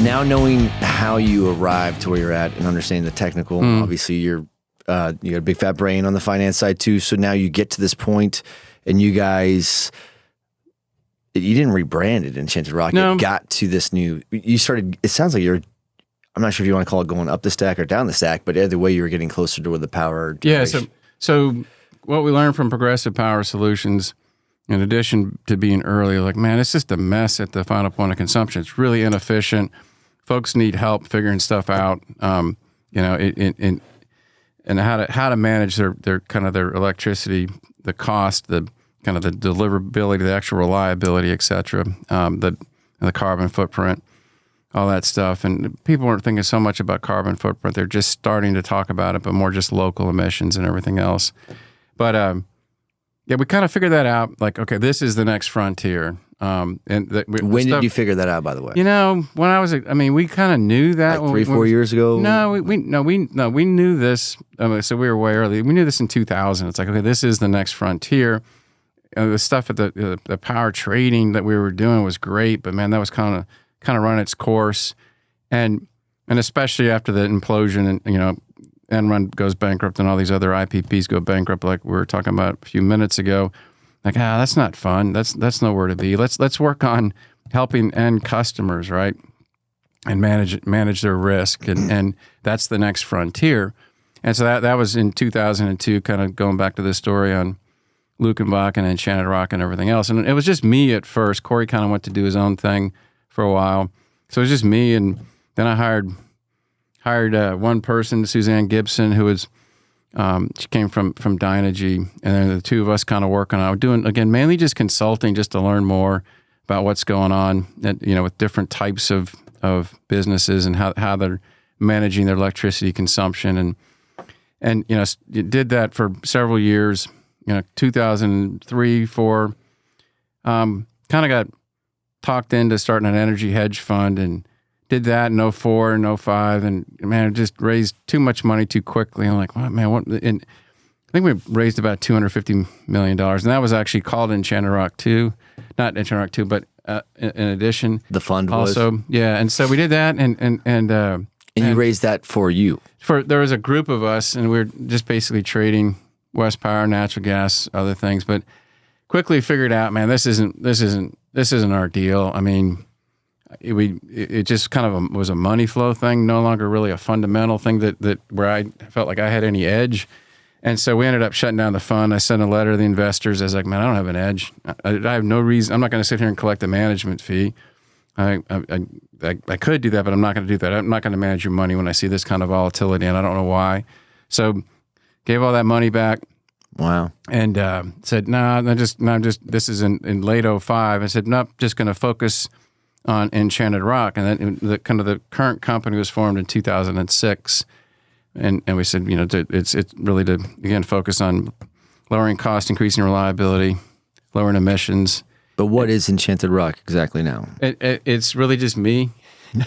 Now knowing how you arrived to where you're at and understanding the technical, obviously you got a big fat brain on the finance side too. So now you get to this point and you guys, you didn't rebrand it Enchanted Rock. No. You got to this new, you started, it sounds like I'm not sure if you want to call it going up the stack or down the stack, but either way you were getting closer to where the power. Yeah. So what we learned from Progressive Power Solutions, in addition to being early, like, man, it's just a mess at the final point of consumption. It's really inefficient. Folks need help figuring stuff out, and how to manage their kind of their electricity, the cost, the kind of the deliverability, the actual reliability, et cetera, the carbon footprint, all that stuff. And people aren't thinking so much about carbon footprint. They're just starting to talk about it, but more just local emissions and everything else. But yeah, we kind of figured that out. Like, okay, this is the next frontier. When did you figure that out, by the way? When I was, we kind of knew that. Like 3-4 years ago? No, we knew this. So we were way early. We knew this in 2000. It's like, okay, this is the next frontier. The stuff at the power trading that we were doing was great, but man, that was kind of run its course, and especially after the implosion and Enron goes bankrupt and all these other IPPs go bankrupt, like we were talking about a few minutes ago. Like, that's not fun. That's nowhere to be. Let's work on helping end customers, right, and manage their risk, and that's the next frontier. And so that was in 2002. Kind of going back to this story on Lukenbach and Enchanted Rock and everything else. And it was just me at first. Corey kind of went to do his own thing for a while, so it was just me. And then I hired one person, Suzanne Gibson, who was. She came from Dynegy, and then the two of us kind of working on it. We're doing, again, mainly just consulting just to learn more about what's going on, with different types of businesses and how they're managing their electricity consumption. And you did that for several years, 2003, 2004, kind of got talked into starting an energy hedge fund and did that in 2004 and 2005, and man, it just raised too much money too quickly. I'm like, well, man, what? And I think we raised about $250 million, and that was actually called Enchanted Rock 2, not Enchanted Rock 2, but in addition, the fund also, was. Yeah, and so we did that, and you raised that for you. There was a group of us, and we were just basically trading West Power, natural gas, other things, but quickly figured out, man, this isn't our deal. I mean. It just kind of was a money flow thing, no longer really a fundamental thing that where I felt like I had any edge. And so we ended up shutting down the fund. I sent a letter to the investors. I was like, man, I don't have an edge. I have no reason. I'm not going to sit here and collect a management fee. I could do that, but I'm not going to do that. I'm not going to manage your money when I see this kind of volatility, and I don't know why. So gave all that money back. Wow. And said, this is in late 2005. I said, nope, just going to focus on Enchanted Rock, and then the current company was formed in 2006, and we said, it's really to again focus on lowering cost, increasing reliability, lowering emissions. But what is Enchanted Rock exactly now? It's really just me.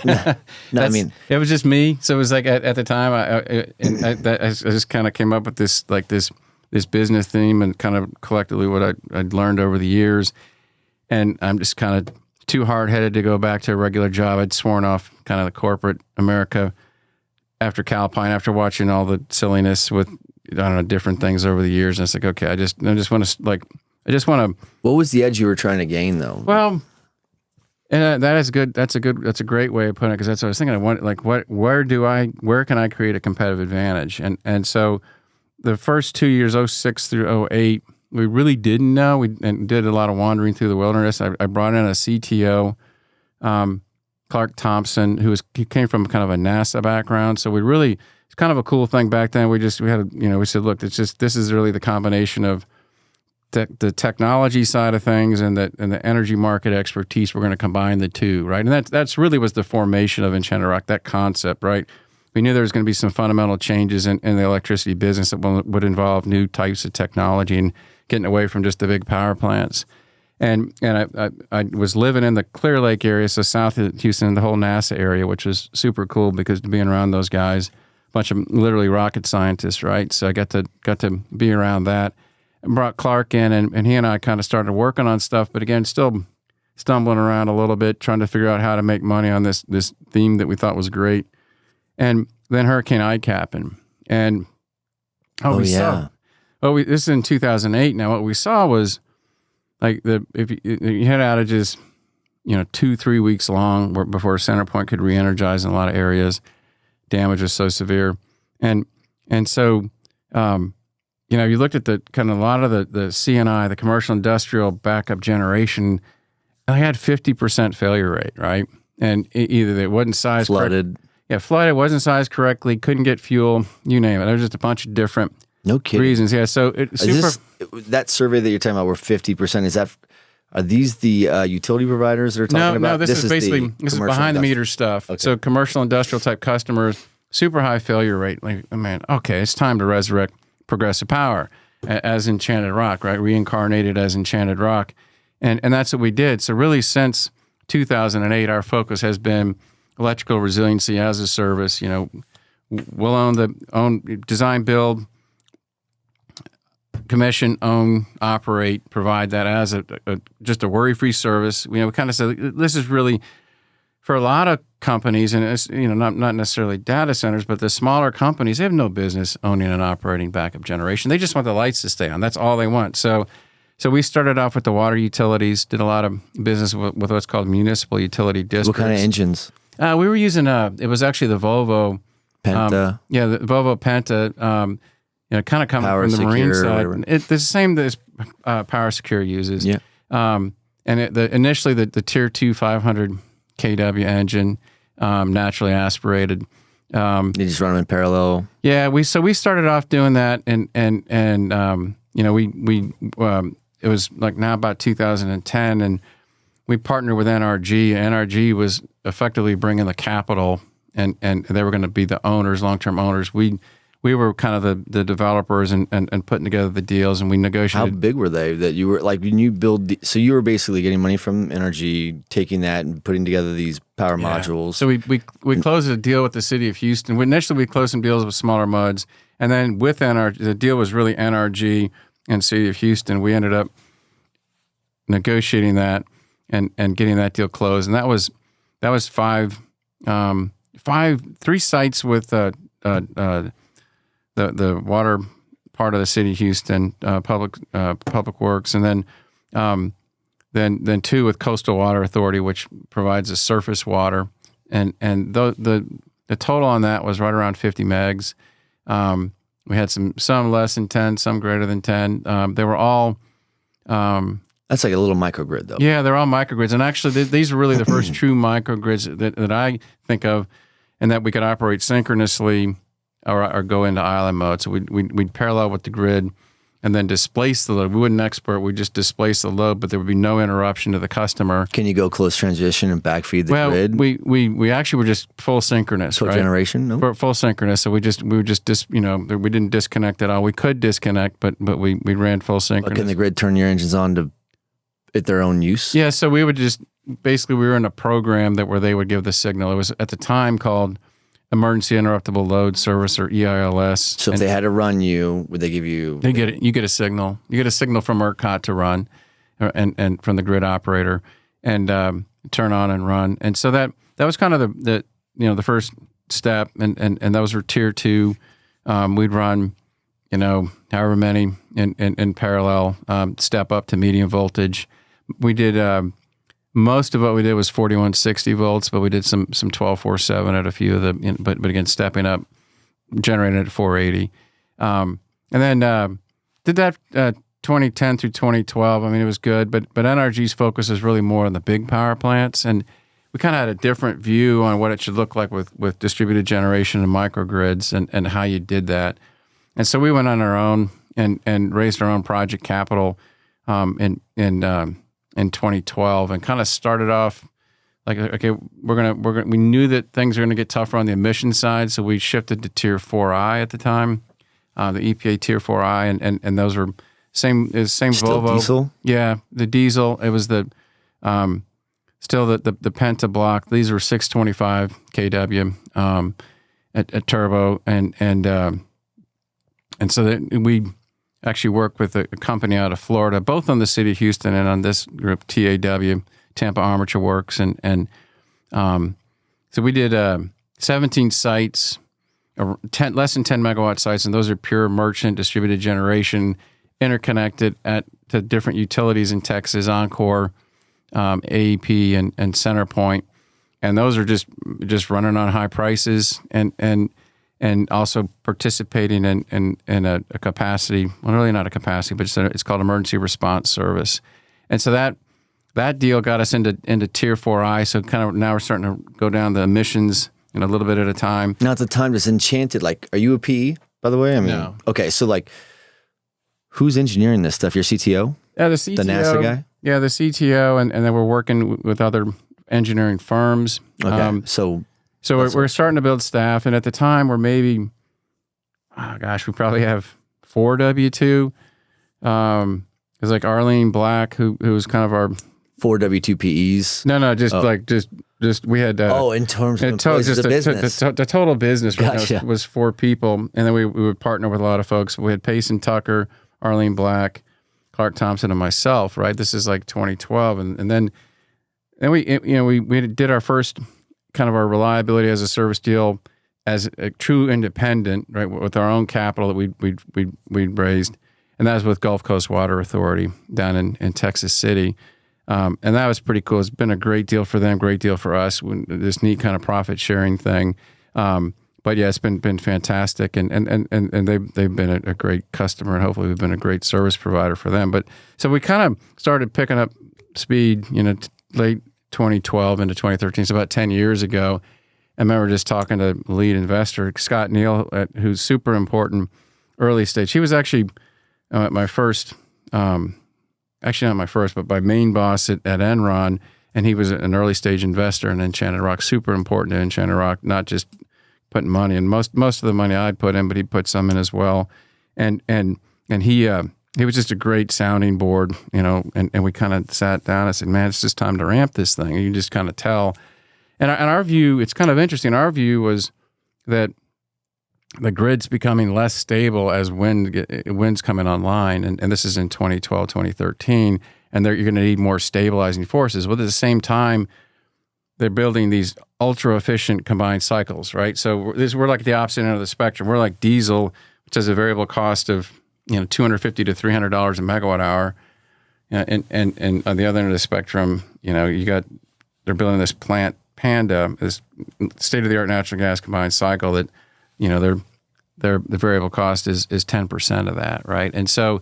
I mean, it was just me. So it was like at the time, I just kind of came up with this business theme and kind of collectively what I'd learned over the years, and I'm just kind of too hard-headed to go back to a regular job. I'd sworn off kind of the corporate America after Calpine, after watching all the silliness with, different things over the years. And it's like, okay, I just want to. What was the edge you were trying to gain, though? Well, and that is good. That's a great way of putting it, because that's what I was thinking. Where can I create a competitive advantage? And so the first 2 years, 2006 through 2008, we really didn't know. We did a lot of wandering through the wilderness. I brought in a CTO, Clark Thompson, he came from kind of a NASA background. So it's kind of a cool thing back then. We said, look, this is really the combination of the technology side of things and the energy market expertise. We're going to combine the two, right? And that's really was the formation of Enchanted Rock, that concept, right? We knew there was going to be some fundamental changes in the electricity business that would involve new types of technology and getting away from just the big power plants. And I was living in the Clear Lake area, so south of Houston, the whole NASA area, which was super cool because being around those guys, a bunch of literally rocket scientists, right? So I got to be around that. And brought Clark in, and he and I kind of started working on stuff, but again, still stumbling around a little bit, trying to figure out how to make money on this theme that we thought was great. And then Hurricane Ike happened. And this is in 2008. Now, what we saw was like if you had outages, 2-3 weeks long before CenterPoint could re-energize in a lot of areas. Damage was so severe. And so, you looked at the kind of a lot of the CNI, the commercial industrial backup generation, they had 50% failure rate, right? And either it wasn't sized flooded. Flooded, wasn't sized correctly, couldn't get fuel, you name it. There's just a bunch of different reasons. Yeah, so that survey that you're talking about where 50%, are these the utility providers that are talking about? No, this is basically behind the meter stuff. Okay. So commercial industrial type customers, super high failure rate. Like, man, okay, it's time to resurrect Progressive Power as Enchanted Rock, right? Reincarnated as Enchanted Rock. And that's what we did. So really since 2008, our focus has been electrical resiliency as a service. We'll own design, build, commission, own, operate, provide that as just a worry-free service. We kind of said this is really for a lot of companies, and it's not necessarily data centers, but the smaller companies, they have no business owning and operating backup generation. They just want the lights to stay on. That's all they want. So we started off with the water utilities, did a lot of business with what's called municipal utility districts. What kind of engines? We were using it was actually the Volvo Penta. The Volvo Penta. Kind of coming from the marine side. It's the same that Power Secure uses. Yeah. And initially the Tier 2 500 kW engine, naturally aspirated. You just run them in parallel. Yeah. We started off doing that, and it was like now about 2010, and we partnered with NRG. NRG was effectively bringing the capital, and they were going to be the owners, long-term owners. We were kind of the developers and putting together the deals, and we negotiated. How big were they that you were like when you build? So you were basically getting money from NRG, taking that and putting together these power modules. So we closed a deal with the city of Houston. Initially, we closed some deals with smaller MUDs, and then with NRG, the deal was really NRG and city of Houston. We ended up negotiating that and getting that deal closed, and that was 3 sites with the water part of the city of Houston, public works, and then 2 with Coastal Water Authority, which provides the surface water, and the total on that was right around 50 megs. We had some less than 10, some greater than 10. They were all. That's like a little microgrid, though. Yeah, they're all microgrids, and actually these are really the first true microgrids that I think of, and that we could operate synchronously. Or go into island mode. So we'd parallel with the grid and then displace the load. We wouldn't export, we'd just displace the load, but there would be no interruption to the customer. Can you go close transition and backfeed the grid? We actually were just full synchronous. Full generation? No? Full synchronous. So we didn't disconnect at all. We could disconnect, but we ran full synchronous. But can the grid turn your engines on at their own use? Yeah, so we would we were in a program where they would give the signal. It was at the time called Emergency Interruptible Load Service, or EILS. So if they had to run you, would they give you? They get it. You get a signal. You get a signal from ERCOT to run, and from the grid operator, and turn on and run. And so that was kind of the first step, and those were Tier 2. We'd run, however many in parallel, step up to medium voltage. We did. Most of what we did was 4160 volts, but we did some 124/7 at a few of the. But again, stepping up, generating at 480, and then did that 2010 through 2012. I mean, it was good, but NRG's focus is really more on the big power plants, and we kind of had a different view on what it should look like with distributed generation and microgrids and how you did that. And so we went on our own and raised our own project capital in 2012, and kind of started off like, okay, we knew that things are gonna get tougher on the emission side, so we shifted to Tier 4I at the time, the EPA Tier 4I, and those were same Still Volvo. Diesel? Yeah, the diesel. It was still the Penta block. These were 625 kW at turbo, and so that we actually worked with a company out of Florida, both on the city of Houston and on this group, TAW, Tampa Armature Works, and so we did 17 sites, less than 10 megawatt sites, and those are pure merchant distributed generation, interconnected to different utilities in Texas, Encore, AEP, and CenterPoint, and those are just running on high prices and also participating in a capacity, well, really not a capacity, but it's called emergency response service. And so that deal got us into Tier 4I. So kind of now we're starting to go down the emissions a little bit at a time. Now at the time, this Enchanted, like, are you a PE, by the way? I mean, no. Okay, so like, who's engineering this stuff? Your CTO? Yeah, the CTO. The NASA guy? Yeah, the CTO, and then we're working with other engineering firms. Okay, so we're starting to build staff, and at the time we're maybe, we probably have 4 W-2. It's like Arlene Black, who was kind of our 4 W-2 PEs. No, just we had. In terms of employees, just the business. The total business right Gotcha. now was 4 people, and then we would partner with a lot of folks. We had Payson Tucker, Arlene Black, Clark Thompson, and myself. Right, this is like 2012, and then we did our first kind of our reliability as a service deal as a true independent, right, with our own capital that we'd raised, and that was with Gulf Coast Water Authority down in Texas City. And that was pretty cool. It's been a great deal for them, great deal for us. This neat kind of profit sharing thing. But yeah, it's been fantastic, and they've been a great customer, and hopefully we've been a great service provider for them. But so we kind of started picking up speed, late 2012 into 2013. It's about 10 years ago. I remember just talking to the lead investor, Scott Neal, who's super important early stage. He was actually my first. Actually not my first, but my main boss at Enron, and he was an early stage investor in Enchanted Rock, super important to Enchanted Rock, not just putting money in. Most of the money I'd put in, but he put some in as well. And he was just a great sounding board, and we kind of sat down. I said, man, it's just time to ramp this thing. And you just kind of tell. And our view, it's kind of interesting. Our view was that the grid's becoming less stable as wind's coming online, and this is in 2012, 2013, and you're going to need more stabilizing forces. Well, at the same time, they're building these ultra-efficient combined cycles, right? So we're like the opposite end of the spectrum. We're like diesel, which has a variable cost of $250 to $300 a megawatt hour, and on the other end of the spectrum, they're building this plant Panda, this state-of-the-art natural gas combined cycle that the variable cost is 10% of that, right? And so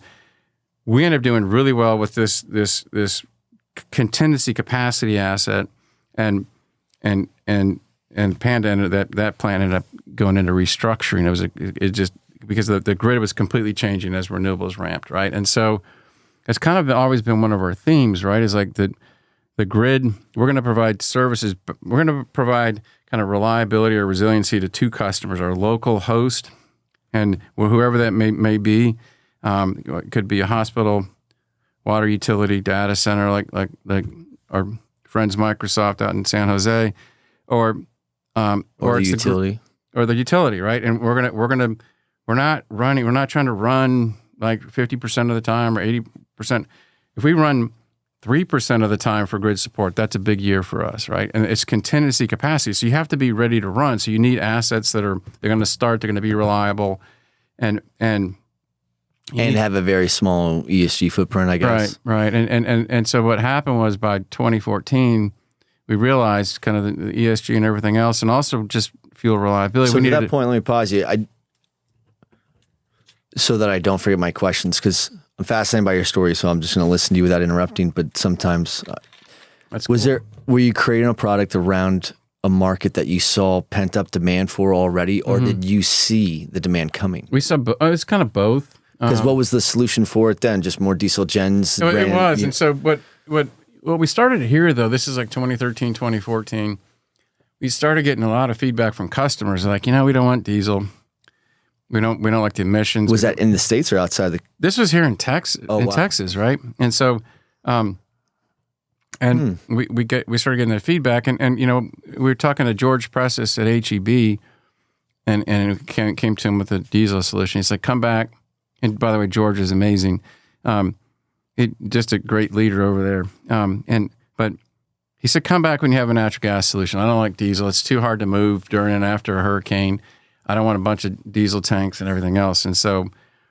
we end up doing really well with this contingency capacity asset, and Panda that plant ended up going into restructuring. It just because the grid was completely changing as renewables ramped, right? And so it's kind of always been one of our themes, right? Is like the grid. We're going to provide services. We're going to provide kind of reliability or resiliency to 2 customers: our local host, and whoever that may be. It could be a hospital, water utility, data center, like our friends Microsoft out in San Jose, or the utility, or the utility, right? And we're not trying to run like 50% of the time or 80%. If we run 3% of the time for grid support, that's a big year for us, right? And it's contingency capacity. So you have to be ready to run. So you need assets they're going to start, they're going to be reliable, and have a very small ESG footprint, I guess. Right. And so what happened was by 2014, we realized kind of the ESG and everything else, and also just fuel reliability. So at that point, let me pause you. So that I don't forget my questions, because I'm fascinated by your story, so I'm just going to listen to you without interrupting. But sometimes, That's cool. Were you creating a product around a market that you saw pent up demand for already, or did you see the demand coming? We saw it's kind of both. Because what was the solution for it then? Just more diesel gens? It was, and so what we started to hear though, this is like 2013, 2014. We started getting a lot of feedback from customers, like, we don't want diesel. We don't like the emissions. Was that in the States or outside This was here in Texas. Wow. Texas, right? And so, we started getting that feedback, and we were talking to George Pressis at HEB, and it came to him with a diesel solution. He's like, "Come back." And by the way, George is amazing. Just a great leader over there. But he said, come back when you have a natural gas solution. I don't like diesel. It's too hard to move during and after a hurricane. I don't want a bunch of diesel tanks and everything else. And so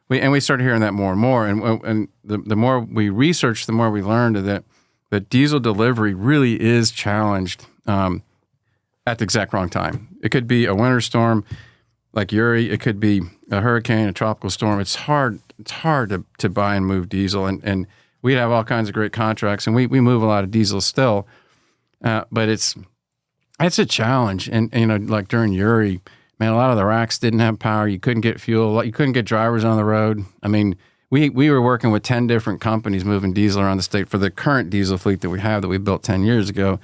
we started hearing that more and more. And the more we researched, the more we learned that diesel delivery really is challenged at the exact wrong time. It could be a winter storm like Uri. It could be a hurricane, a tropical storm. It's hard to buy and move diesel. And we have all kinds of great contracts, and we move a lot of diesel still. But it's a challenge. And like during Uri, man, a lot of the racks didn't have power. You couldn't get fuel. You couldn't get drivers on the road. I mean, we were working with 10 different companies moving diesel around the state for the current diesel fleet that we have that we built 10 years ago.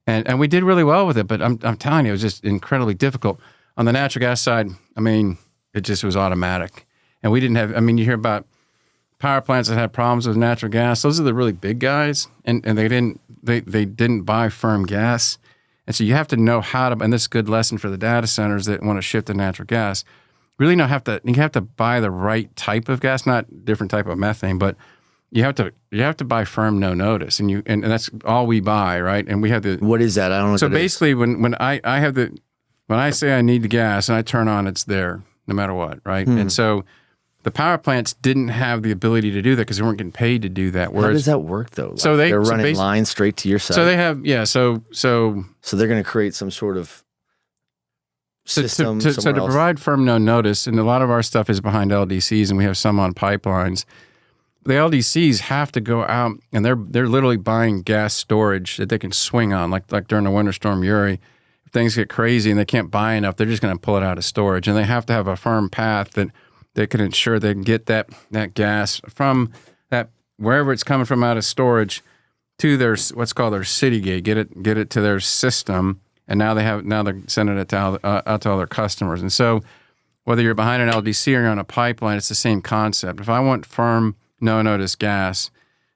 And we did really well with it, but I'm telling you, it was just incredibly difficult. On the natural gas side, I mean, it just was automatic. And we didn't have, I mean, you hear about power plants that had problems with natural gas. Those are the really big guys, and they didn't buy firm gas. And so you have to know how to, and this is a good lesson for the data centers that want to shift to natural gas. Really you have to buy the right type of gas, not different type of methane, but you have to buy firm no notice, and that's all we buy, right? And we have the What is that? I don't know. So basically, when I say I need the gas and I turn on, it's there no matter what, right? And so the power plants didn't have the ability to do that because they weren't getting paid to do that. How does that work though? Like So they're running lines straight to your site. So they have So they're going to create some sort of system. So to provide firm no notice, and a lot of our stuff is behind LDCs, and we have some on pipelines. The LDCs have to go out, and they're literally buying gas storage that they can swing on, like during the winter storm Uri. If things get crazy and they can't buy enough, they're just going to pull it out of storage, and they have to have a firm path that they can ensure they can get that gas from that wherever it's coming from out of storage to their what's called their city gate. Get it to their system, and now they're sending it out to all their customers. And so, whether you're behind an LDC or you're on a pipeline, it's the same concept. If I want firm no notice gas,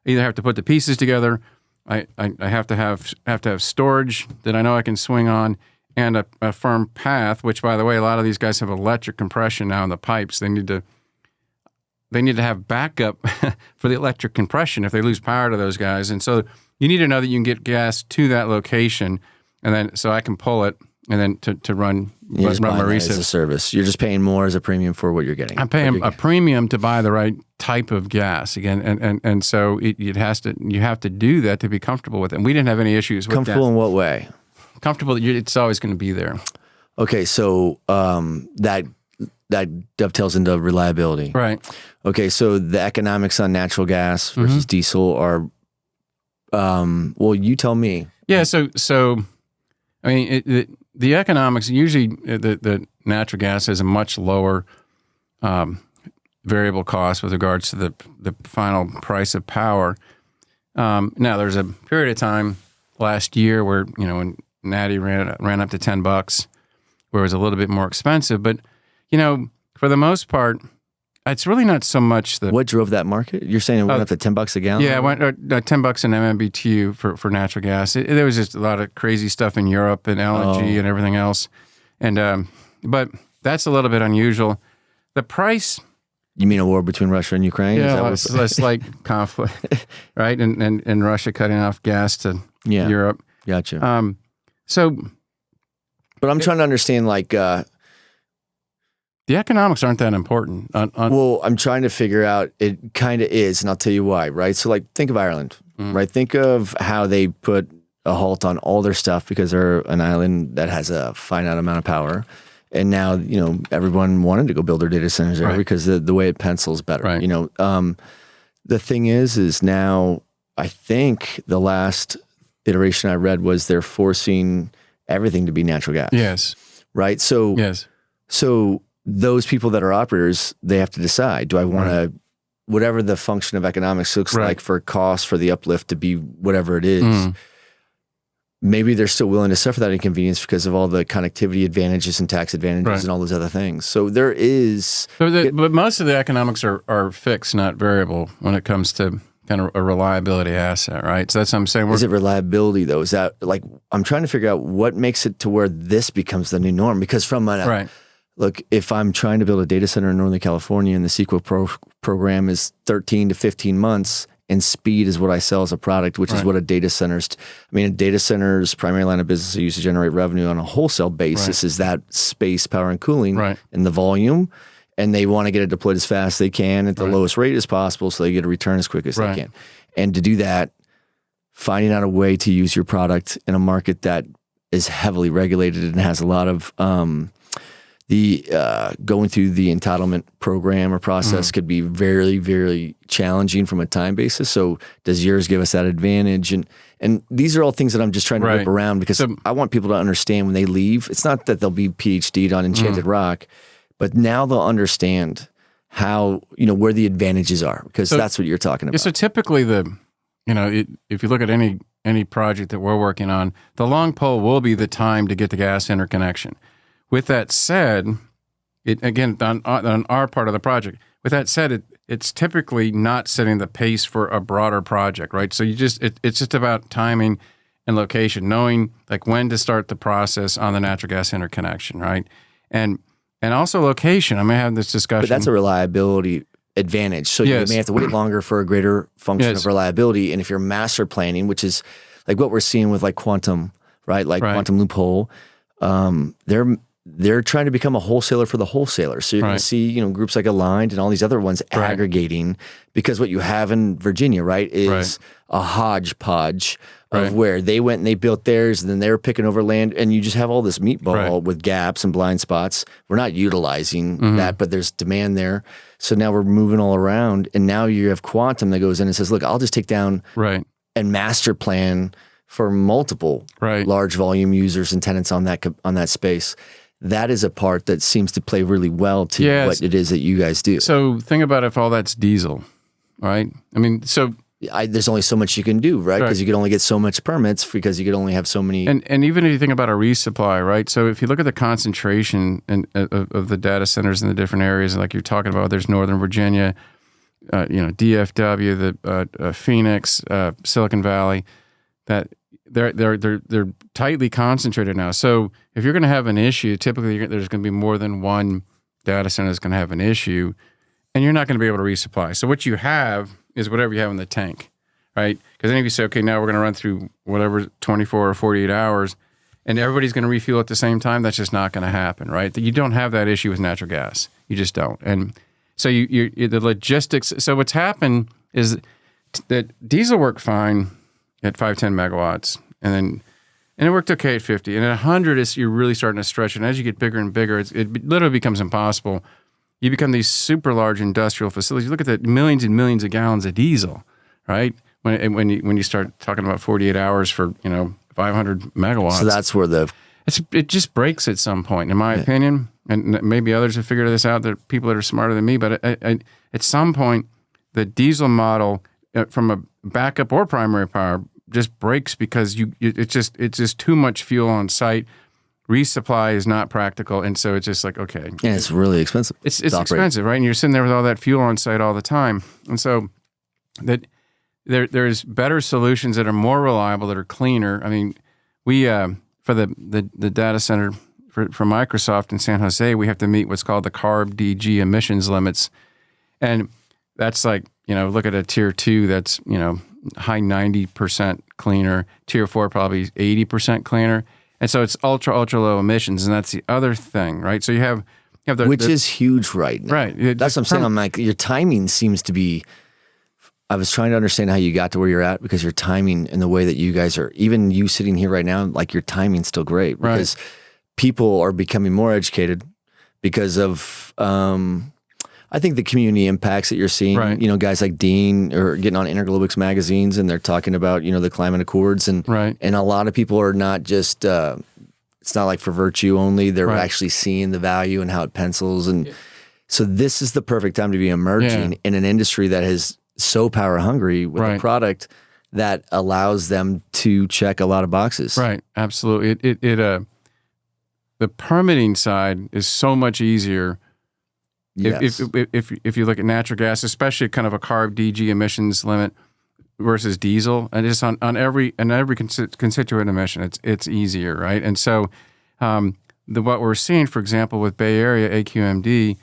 I either have to put the pieces together. I have to have storage that I know I can swing on, and a firm path. Which, by the way, a lot of these guys have electric compression now in the pipes. They need to have backup for the electric compression if they lose power to those guys. And so you need to know that you can get gas to that location, and then so I can pull it and then to run my recip. As a service. You're just paying more as a premium for what you're getting. I'm paying a premium to buy the right type of gas again, and so you have to do that to be comfortable with it. And we didn't have any issues with comfortable gas. In what way? Comfortable that it's always going to be there. Okay, so that dovetails into reliability, right? Okay, so the economics on natural gas versus diesel are, well, you tell me. Yeah, so I mean, the economics, usually the natural gas has a much lower variable cost with regards to the final price of power. Now, there's a period of time last year where, when Natty ran up to $10, where it was a little bit more expensive. But, for the most part, it's really not so much What drove that market? You're saying it went up to $10 a gallon? Yeah, it went $10 an MMBTU for natural gas. There was just a lot of crazy stuff in Europe and LNG and everything else. And but that's a little bit unusual. The price... You mean a war between Russia and Ukraine? Yeah, less like conflict, right? And Russia cutting off gas to Europe. Gotcha. But I'm trying to understand, like... the economics aren't that important. Well, I'm trying to figure out, it kind of is, and I'll tell you why, right? So, like, think of Ireland, right? Think of how they put a halt on all their stuff because they're an island that has a finite amount of power. And now, everyone wanted to go build their data centers there because the way it pencils better. Right. The thing is now, I think the last iteration I read was they're forcing everything to be natural gas. Yes. Right? So, So those people that are operators, they have to decide, do I want to, whatever the function of economics looks like for cost, for the uplift to be whatever it is, maybe they're still willing to suffer that inconvenience because of all the connectivity advantages and tax advantages and all those other things. So there is... But most of the economics are fixed, not variable when it comes to kind of a reliability asset, right? So that's what I'm saying. Is it reliability, though? Is that, like, I'm trying to figure out what makes it to where this becomes the new norm. Because from a... Look, if I'm trying to build a data center in Northern California and the CEQA program is 13 to 15 months, and speed is what I sell as a product, which is what a data center's. A data center's primary line of business they use to generate revenue on a wholesale basis is that space, power, and cooling, and the volume. And they want to get it deployed as fast as they can at the lowest rate as possible, so they get a return as quick as they can. And to do that, finding out a way to use your product in a market that is heavily regulated and has a lot of going through the entitlement program or process could be very, very challenging from a time basis. So does yours give us that advantage? And these are all things that I'm just trying to whip around because I want people to understand when they leave. It's not that they'll be PhD'd on Enchanted Rock, but now they'll understand how, where the advantages are, because that's what you're talking about. Yeah, so typically if you look at any project that we're working on, the long pole will be the time to get the gas interconnection. With that said, on our part of the project, with that said, it's typically not setting the pace for a broader project, right? So it's just about timing and location, knowing like when to start the process on the natural gas interconnection, right? And also location. I may have this discussion. But that's a reliability advantage. So you may have to wait longer for a greater function of reliability. And if you're master planning, which is like what we're seeing with like quantum, right? Like quantum loophole, they're trying to become a wholesaler for the wholesaler. So you're going to see, groups like Aligned and all these other ones aggregating, because what you have in Virginia, right, is a hodgepodge of where they went and they built theirs, and then they were picking over land, and you just have all this meatball with gaps and blind spots. We're not utilizing that, but there's demand there. So now we're moving all around, and now you have quantum that goes in and says, look, I'll just take down and master plan for multiple large volume users and tenants on that space. That is a part that seems to play really well to what it is that you guys do. So think about if all that's diesel, right? There's only so much you can do, right? Because you could only get so much permits because you could only have so many. And even if you think about a resupply, right? So if you look at the concentration of the data centers in the different areas, like you're talking about, there's Northern Virginia, DFW, the Phoenix, Silicon Valley, that they're tightly concentrated now. So if you're going to have an issue, typically there's going to be more than one data center that's going to have an issue, and you're not going to be able to resupply. So what you have is whatever you have in the tank, right? Because then if you say, okay, now we're going to run through whatever 24 or 48 hours, and everybody's going to refuel at the same time, that's just not going to happen, right? You don't have that issue with natural gas. You just don't. And so the logistics. So what's happened is that diesel worked fine at 510 megawatts, and it worked okay at 50. And at 100, you're really starting to stretch. And as you get bigger and bigger, it literally becomes impossible. You become these super large industrial facilities. You look at the millions and millions of gallons of diesel, right? When you start talking about 48 hours for 500 megawatts. So that's where it just breaks at some point, in my opinion. And maybe others have figured this out. There are people that are smarter than me, but at some point, the diesel model from a backup or primary power just breaks because it's just too much fuel on site. Resupply is not practical, and so it's just like, okay. And it's really expensive. It's expensive, right? And you're sitting there with all that fuel on site all the time. And so that there's better solutions that are more reliable, that are cleaner. I mean, we for the data center for Microsoft in San Jose, we have to meet what's called the CARB DG emissions limits. And that's like, look at a tier 2 that's, high 90% cleaner, tier 4 probably 80% cleaner. And so it's ultra low emissions, and that's the other thing, right? So you have which is huge right now. Right. That's what I'm saying. I'm like, your timing seems to be. I was trying to understand how you got to where you're at, because your timing and the way that you guys are, even you sitting here right now, like your timing's still great, because people are becoming more educated because of. I think the community impacts that you're seeing, guys like Dean are getting on Interglobix magazines, and they're talking about, the climate accords, and a lot of people are not just, it's not like for virtue only, they're actually seeing the value and how it pencils. And so this is the perfect time to be emerging in an industry that is so power hungry with a product that allows them to check a lot of boxes. Right. Absolutely. The permitting side is so much easier. Yes. If you look at natural gas, especially kind of a CARB DG emissions limit versus diesel, and just on every constituent emission, it's easier, right? And so what we're seeing, for example, with Bay Area AQMD,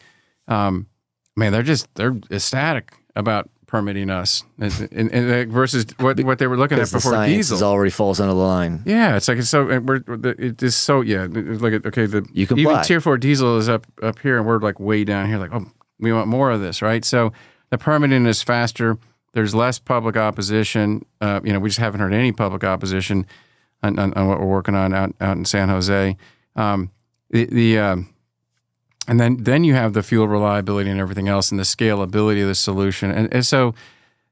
they're ecstatic about permitting us, and versus what they were looking at the before science diesel. already falls under the line. Yeah, it's like it is so look at okay You comply. even Tier 4 diesel is up here, and we're like way down here. Like, oh, we want more of this, right? So the permitting is faster. There's less public opposition. We just haven't heard any public opposition on what we're working on out in San Jose. And then you have the fuel reliability and everything else, and the scalability of the solution. And so,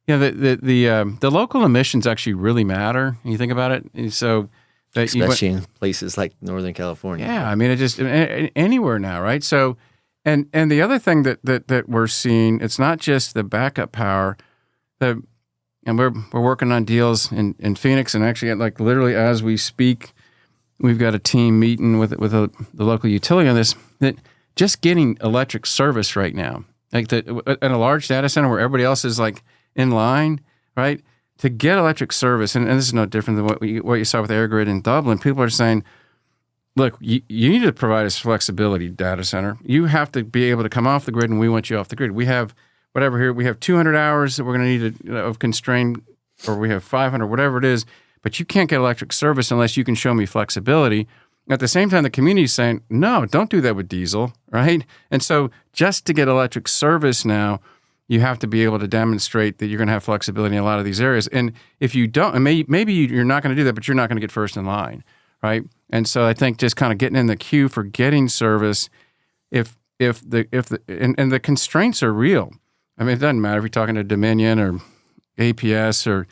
the local emissions actually really matter when you think about it. And so, especially in places like Northern California. Yeah, I mean, it just anywhere now, right? So, and the other thing that we're seeing, it's not just the backup power. And we're working on deals in Phoenix, and actually, like literally as we speak, we've got a team meeting with the local utility on this. That just getting electric service right now, like in a large data center where everybody else is like in line, right? To get electric service, and this is no different than what you saw with AirGrid in Dublin. People are saying, look, you need to provide us flexibility, data center. You have to be able to come off the grid, and we want you off the grid. We have whatever here, we have 200 hours that we're going to need of constrained, or we have 500, whatever it is, but you can't get electric service unless you can show me flexibility. At the same time, the community is saying, no, don't do that with diesel, right? And so just to get electric service now, you have to be able to demonstrate that you're going to have flexibility in a lot of these areas. And if you don't, and maybe you're not going to do that, but you're not going to get first in line, right? And so I think just kind of getting in the queue for getting service, if the constraints are real. I mean, it doesn't matter if you're talking to Dominion or APS or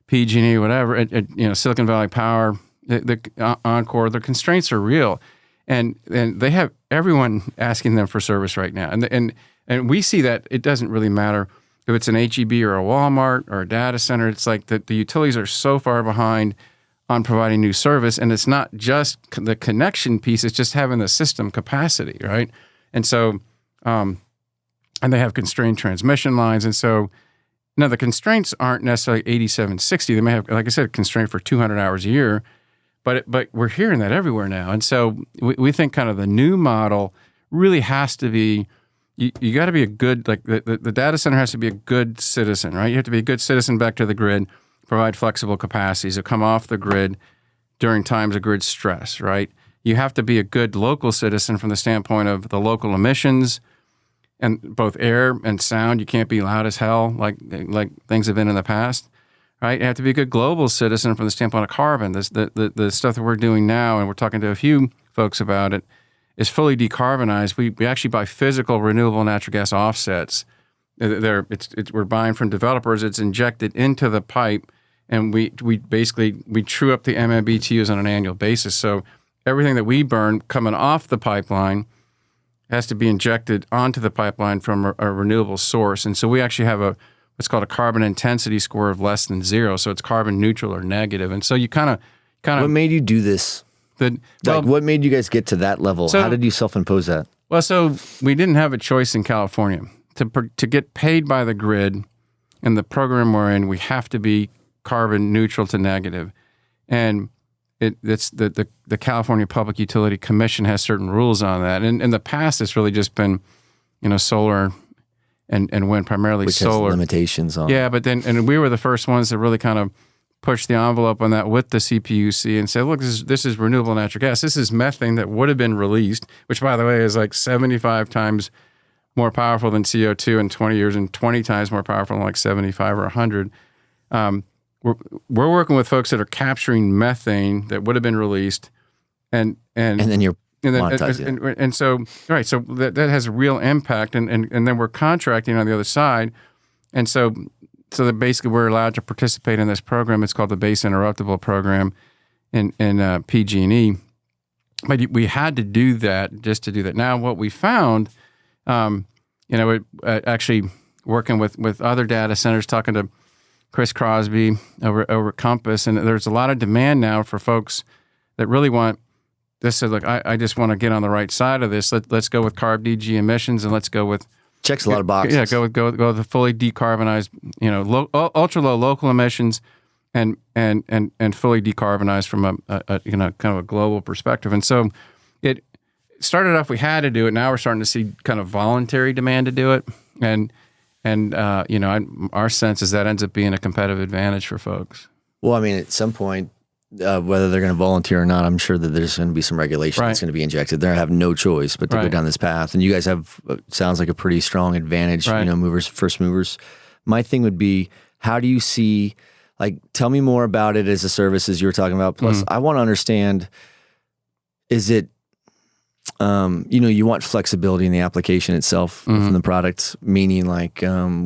PG&E, whatever, Silicon Valley Power, the Encore, the constraints are real. And they have everyone asking them for service right now. And we see that it doesn't really matter if it's an H-E-B or a Walmart or a data center. It's like the utilities are so far behind on providing new service. And it's not just the connection piece, it's just having the system capacity, right? And so, and they have constrained transmission lines. And so, now the constraints aren't necessarily 8760. They may have, like I said, a constraint for 200 hours a year, but we're hearing that everywhere now. And so we think kind of the new model really has to be, you got to be a good, like the data center has to be a good citizen, right? You have to be a good citizen back to the grid, provide flexible capacities to come off the grid during times of grid stress, right? You have to be a good local citizen from the standpoint of the local emissions, and both air and sound. You can't be loud as hell like things have been in the past, right? You have to be a good global citizen from the standpoint of carbon. The stuff that we're doing now, and we're talking to a few folks about it, is fully decarbonized. We actually buy physical renewable natural gas offsets. We're buying from developers. It's injected into the pipe, and we true up the MMBTUs on an annual basis. So everything that we burn coming off the pipeline has to be injected onto the pipeline from a renewable source. And so we actually have what's called a carbon intensity score of less than 0. So it's carbon neutral or negative. And so you kind of. What made you do this? What made you guys get to that level? How did you self-impose that? Well, so we didn't have a choice in California. To get paid by the grid in the program we're in, we have to be carbon neutral to negative. And it's the California Public Utility Commission has certain rules on that. And in the past, it's really just been, solar and wind, primarily which solar. Has limitations on. Yeah, but then we were the first ones that really kind of pushed the envelope on that with the CPUC and said, look, this is renewable natural gas. This is methane that would have been released, which, by the way, is like 75 times more powerful than CO2 in 20 years and 20 times more powerful than like 75 or 100. We're working with folks that are capturing methane that would have been released, and then you're monetizing it. And so right, so that has a real impact, and then we're contracting on the other side, and so that basically we're allowed to participate in this program. It's called the Base Interruptible Program in PG&E, but we had to do that just to do that. Now what we found, actually working with other data centers, talking to Chris Crosby over Compass, and there's a lot of demand now for folks that really want this. So look, I just want to get on the right side of this. Let's go with CARB DG emissions, and let's go with checks a lot of boxes. Yeah, go with the fully decarbonized, ultra low local emissions, and fully decarbonized from a kind of a global perspective. And so it started off, we had to do it. Now we're starting to see kind of voluntary demand to do it, and And our sense is that ends up being a competitive advantage for folks. Well, I mean, at some point, whether they're going to volunteer or not, I'm sure that there's going to be some regulation that's going to be injected. They have no choice but to go down this path. And you guys have, sounds like a pretty strong advantage, first movers. My thing would be, how do you see, tell me more about it as a service as you were talking about. Plus, I want to understand, is it, you want flexibility in the application itself from the product, meaning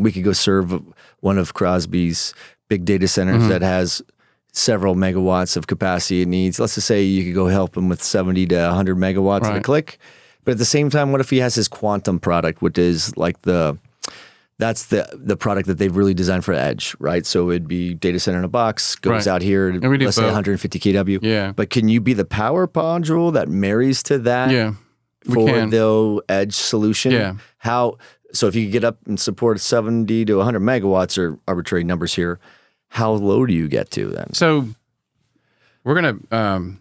we could go serve one of Crosby's big data centers that has several megawatts of capacity it needs. Let's just say you could go help him with 70 to 100 megawatts at a click. But at the same time, what if he has his quantum product, which is that's the product that they've really designed for edge, right? So it'd be data center in a box, goes out here, let's say 150 kW. Yeah. But can you be the power module that marries to that for the edge solution? Yeah. So if you could get up and support 70 to 100 megawatts, or arbitrary numbers here, how low do you get to then? So we're going to,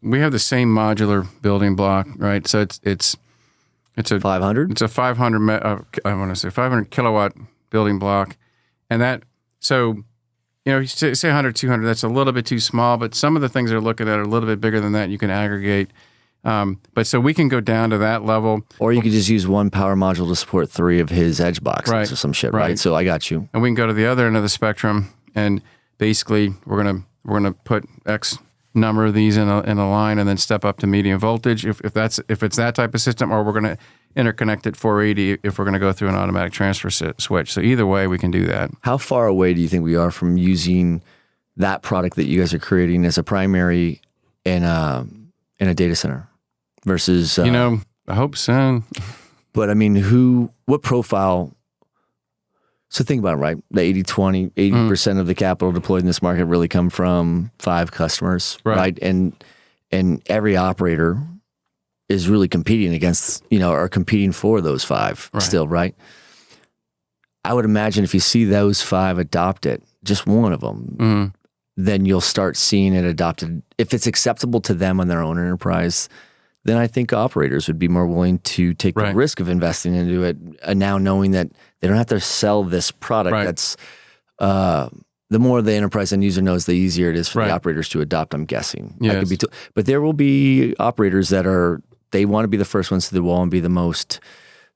we have the same modular building block, right? So it's a 500? It's a 500 kilowatt building block. And that, so, you say 100, 200, that's a little bit too small, but some of the things they're looking at are a little bit bigger than that. You can aggregate. But so we can go down to that level. Or you could just use one power module to support 3 of his edge boxes or some shit, right? So I got you. And we can go to the other end of the spectrum, and basically we're gonna put X number of these in a line, and then step up to medium voltage if it's that type of system, or we're gonna interconnect at 480 if we're gonna go through an automatic transfer switch. So either way, we can do that. How far away do you think we are from using that product that you guys are creating as a primary in a data center versus? I hope soon. But I mean, what profile? So think about it, right? The 80-20, 80% of the capital deployed in this market really come from 5 customers, right? And every operator is really competing against, or competing for those 5 still, right? I would imagine if you see those 5 adopt it, just one of them, then you'll start seeing it adopted. If it's acceptable to them on their own enterprise, then I think operators would be more willing to take the risk of investing into it, now knowing that they don't have to sell this product. That's the more the enterprise end user knows, the easier it is for the operators to adopt, I'm guessing. Yes. But there will be operators that they want to be the first ones to the wall and be the most,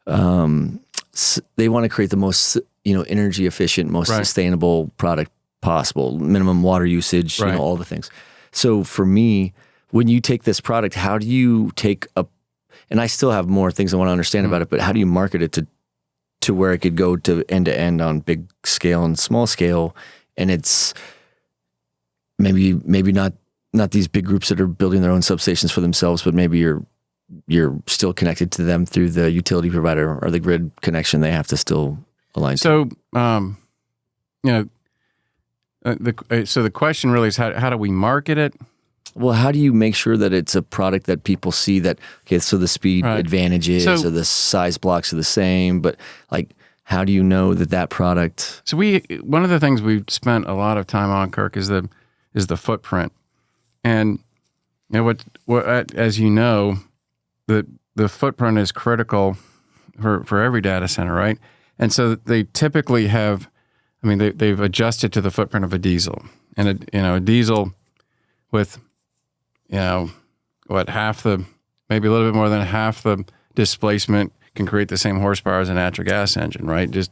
they want to create the most, energy efficient, most sustainable product possible, minimum water usage, all the things. So for me, when you take this product, how do you and I still have more things I want to understand about it, but how do you market it to where it could go to end on big scale and small scale? And it's maybe not these big groups that are building their own substations for themselves, but maybe you're still connected to them through the utility provider or the grid connection they have to still align to. So the question really is how do we market it? Well, how do you make sure that it's a product that people see that, okay, so the speed advantages or the size blocks are the same, but how do you know that product? So one of the things we've spent a lot of time on, Kirk, is the footprint. And what as you know, the footprint is critical for every data center, right? And so they typically have, they've adjusted to the footprint of a diesel. And a diesel with maybe a little bit more than half the displacement can create the same horsepower as a natural gas engine, right? Just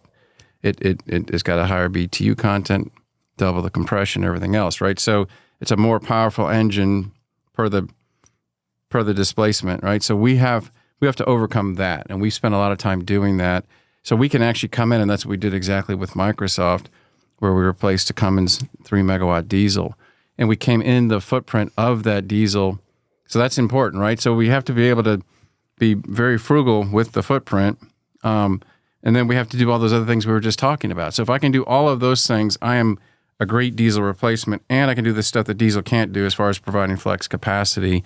it's got a higher BTU content, double the compression, everything else, right? So it's a more powerful engine per the displacement, right? So we have to overcome that, and we spent a lot of time doing that. So we can actually come in, and that's what we did exactly with Microsoft, where we replaced a Cummins 3 megawatt diesel. And we came in the footprint of that diesel. So that's important, right? So we have to be able to be very frugal with the footprint. And then we have to do all those other things we were just talking about. So if I can do all of those things, I am a great diesel replacement, and I can do the stuff that diesel can't do as far as providing flex capacity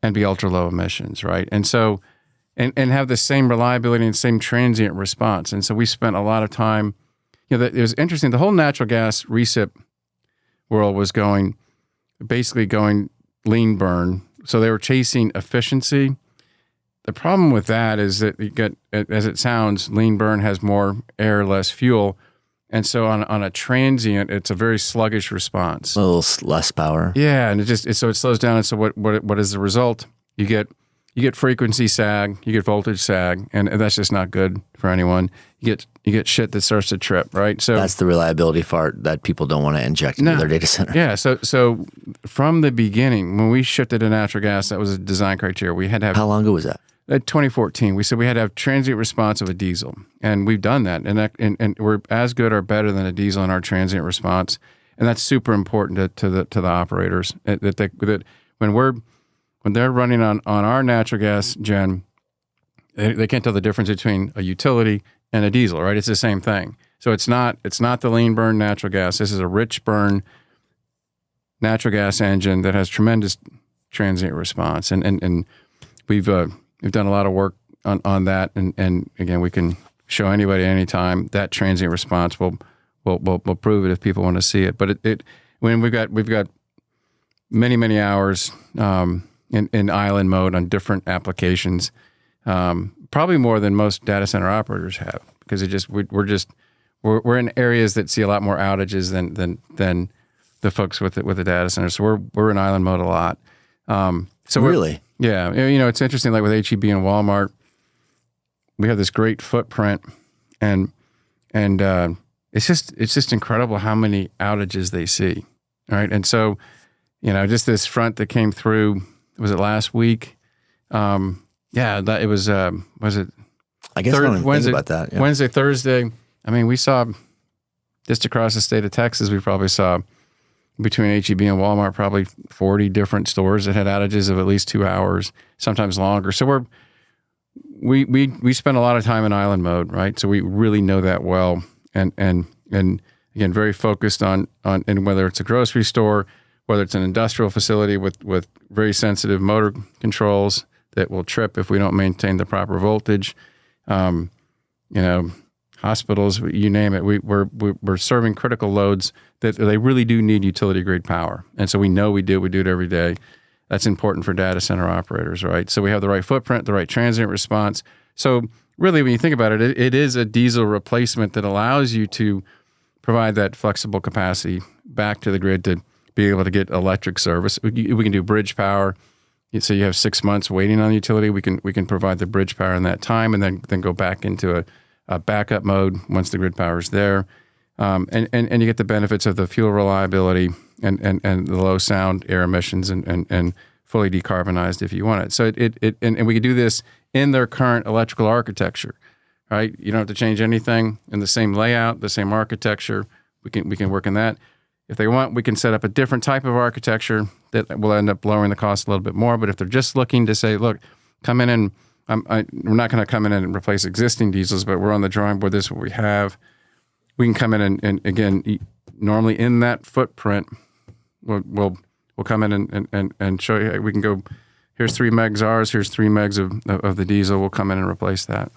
and be ultra low emissions, right? And so, and have the same reliability and same transient response. And so we spent a lot of time, it was interesting. The whole natural gas recip world was basically going lean burn. So they were chasing efficiency. the problem with that is that you get, as it sounds, lean burn has more air, less fuel. And so on a transient, it's a very sluggish response. A little less power. Yeah, and so it slows down. And so what is the result? You get frequency sag, you get voltage sag, and that's just not good for anyone. You get shit that starts to trip, right? So that's the reliability part that people don't want to inject into their data center. Yeah. So from the beginning, when we shifted to natural gas, that was a design criteria. We had to have. How long ago was that? 2014. We said we had to have transient response of a diesel, and we've done that, and we're as good or better than a diesel in our transient response, and that's super important to the operators that when they're running on our natural gas gen, they can't tell the difference between a utility and a diesel, right? It's the same thing. So it's not the lean burn natural gas. This is a rich burn natural gas engine that has tremendous transient response, and we've done a lot of work on that, and again, we can show anybody anytime that transient response will prove it if people want to see it. But when we've got many hours in island mode on different applications, probably more than most data center operators have, because we're in areas that see a lot more outages than the folks with the data center. So we're in island mode a lot. So really. Yeah, it's interesting. Like with HEB and Walmart, we have this great footprint, and it's just incredible how many outages they see, right? And so, just this front that came through, was it last week? That it was. Was it? I guess I don't even think about that. Yeah. Wednesday, Thursday. I mean, we saw just across the state of Texas, we probably saw between HEB and Walmart, probably 40 different stores that had outages of at least 2 hours, sometimes longer. So we spend a lot of time in island mode, right? So we really know that well, and again, very focused on and whether it's a grocery store, whether it's an industrial facility with very sensitive motor controls that will trip if we don't maintain the proper voltage, hospitals, you name it. We're serving critical loads that they really do need utility grade power, and so we know we do it every day. That's important for data center operators, right? So we have the right footprint, the right transient response. So really, when you think about it, it is a diesel replacement that allows you to provide that flexible capacity back to the grid to be able to get electric service. We can do bridge power. So you have 6 months waiting on the utility. We can provide the bridge power in that time, and then go back into a backup mode once the grid power is there. And you get the benefits of the fuel reliability and the low sound air emissions and fully decarbonized if you want it. So and we can do this in their current electrical architecture, right? You don't have to change anything in the same layout, the same architecture. We can work in that. If they want, we can set up a different type of architecture that will end up lowering the cost a little bit more. But if they're just looking to say, look, come in and we're not going to come in and replace existing diesels, but we're on the drawing board. This is what we have. We can come in and again, normally in that footprint, we'll come in and show you. We can go. Here's 3 megs ours. Here's 3 megs of the diesel. We'll come in and replace that.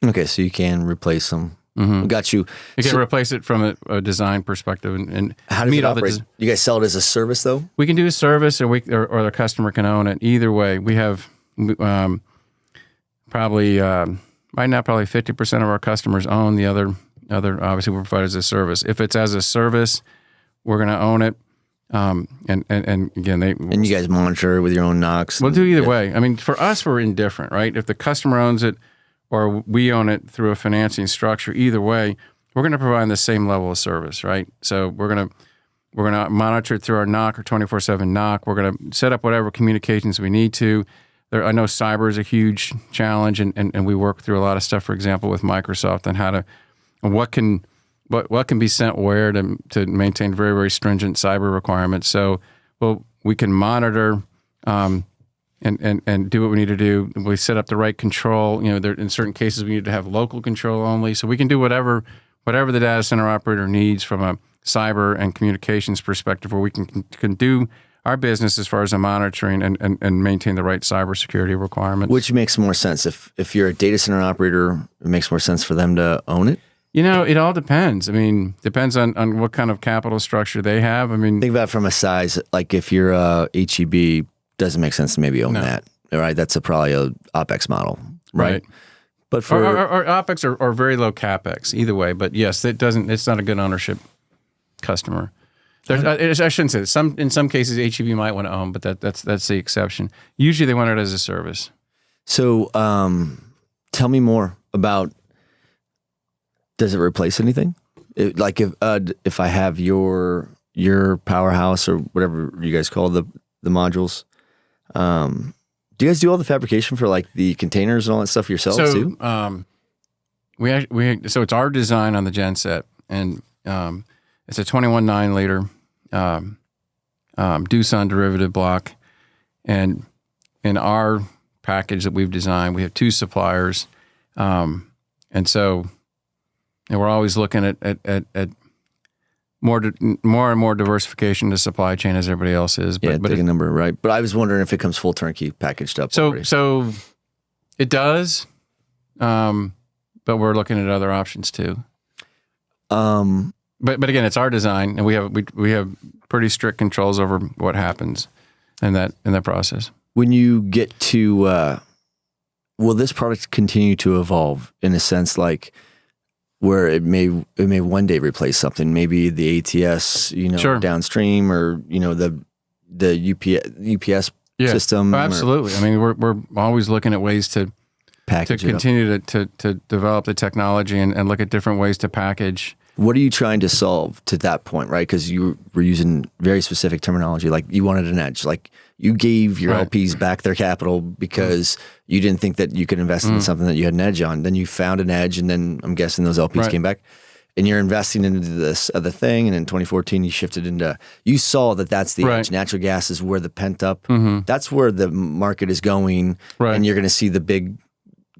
Okay, so you can replace them. Mm-hmm. Got you. You can replace it from a design perspprobably and how does it operate? You guys sell it as a service though? We can do a service, or the customer can own it. Either way, we have probably right now probably 50% of our customers own. The other obviously we provide as a service. If it's as a service, we're going to own it. And again, and you guys monitor with your own NOx. We'll do either way. I mean, for us, we're indifferent, right? If the customer owns it or we own it through a financing structure, either way, we're going to provide the same level of service, right? So we're going to monitor it through our NOC or 24/7 NOC. We're going to set up whatever communications we need to. I know cyber is a huge challenge, and we work through a lot of stuff, for example, with Microsoft on how to and what can be sent where to maintain very, very stringent cyber requirements. So we can monitor and do what we need to do. We set up the right control. In certain cases we need to have local control only. So we can do whatever the data center operator needs from a cyber and communications perspective, where we can do our business as far as the monitoring and maintain the right cybersecurity requirements. Which makes more sense. If you're a data center operator, it makes more sense for them to own it? It all depends. I mean, depends on what kind of capital structure they have. I mean, think about it from a size, like if you're HEB, doesn't make sense to maybe own that. right? That's probably a OpEx model, right? But for or OpEx or very low CapEx, either way. But yes, it's not a good ownership customer. I shouldn't say that. In some cases, HEB might want to own, but that's the exception. Usually they want it as a service. So tell me more about, does it replace anything? If I have your powerhouse or whatever you guys call the modules, do you guys do all the fabrication for like the containers and all that stuff yourselves too? So it's our design on the genset, and it's a 21.9 liter Doosan derivative block, and in our package that we've designed, we have 2 suppliers, and we're always looking at more and more diversification to supply chain as everybody else is. But take a number, right? But I was wondering if it comes full turnkey packaged up. So it does, but we're looking at other options too. But again, it's our design, and we have pretty strict controls over what happens in that process. When you get to, will this product continue to evolve in a sense, like where it may one day replace something, maybe the ATS, Sure. downstream, or the UPS system? Oh, absolutely. I mean, we're always looking at ways to continue to develop the technology and look at different ways to package. What are you trying to solve to that point, right? Because you were using very specific terminology, like you wanted an edge. Like you gave your LPs back their capital because you didn't think that you could invest in something that you had an edge on. Then you found an edge, and then I'm guessing those LPs came back. And you're investing into this other thing, and in 2014 you shifted into, you saw that that's the edge. Natural gas is where the pent up, that's where the market is going, and you're going to see the big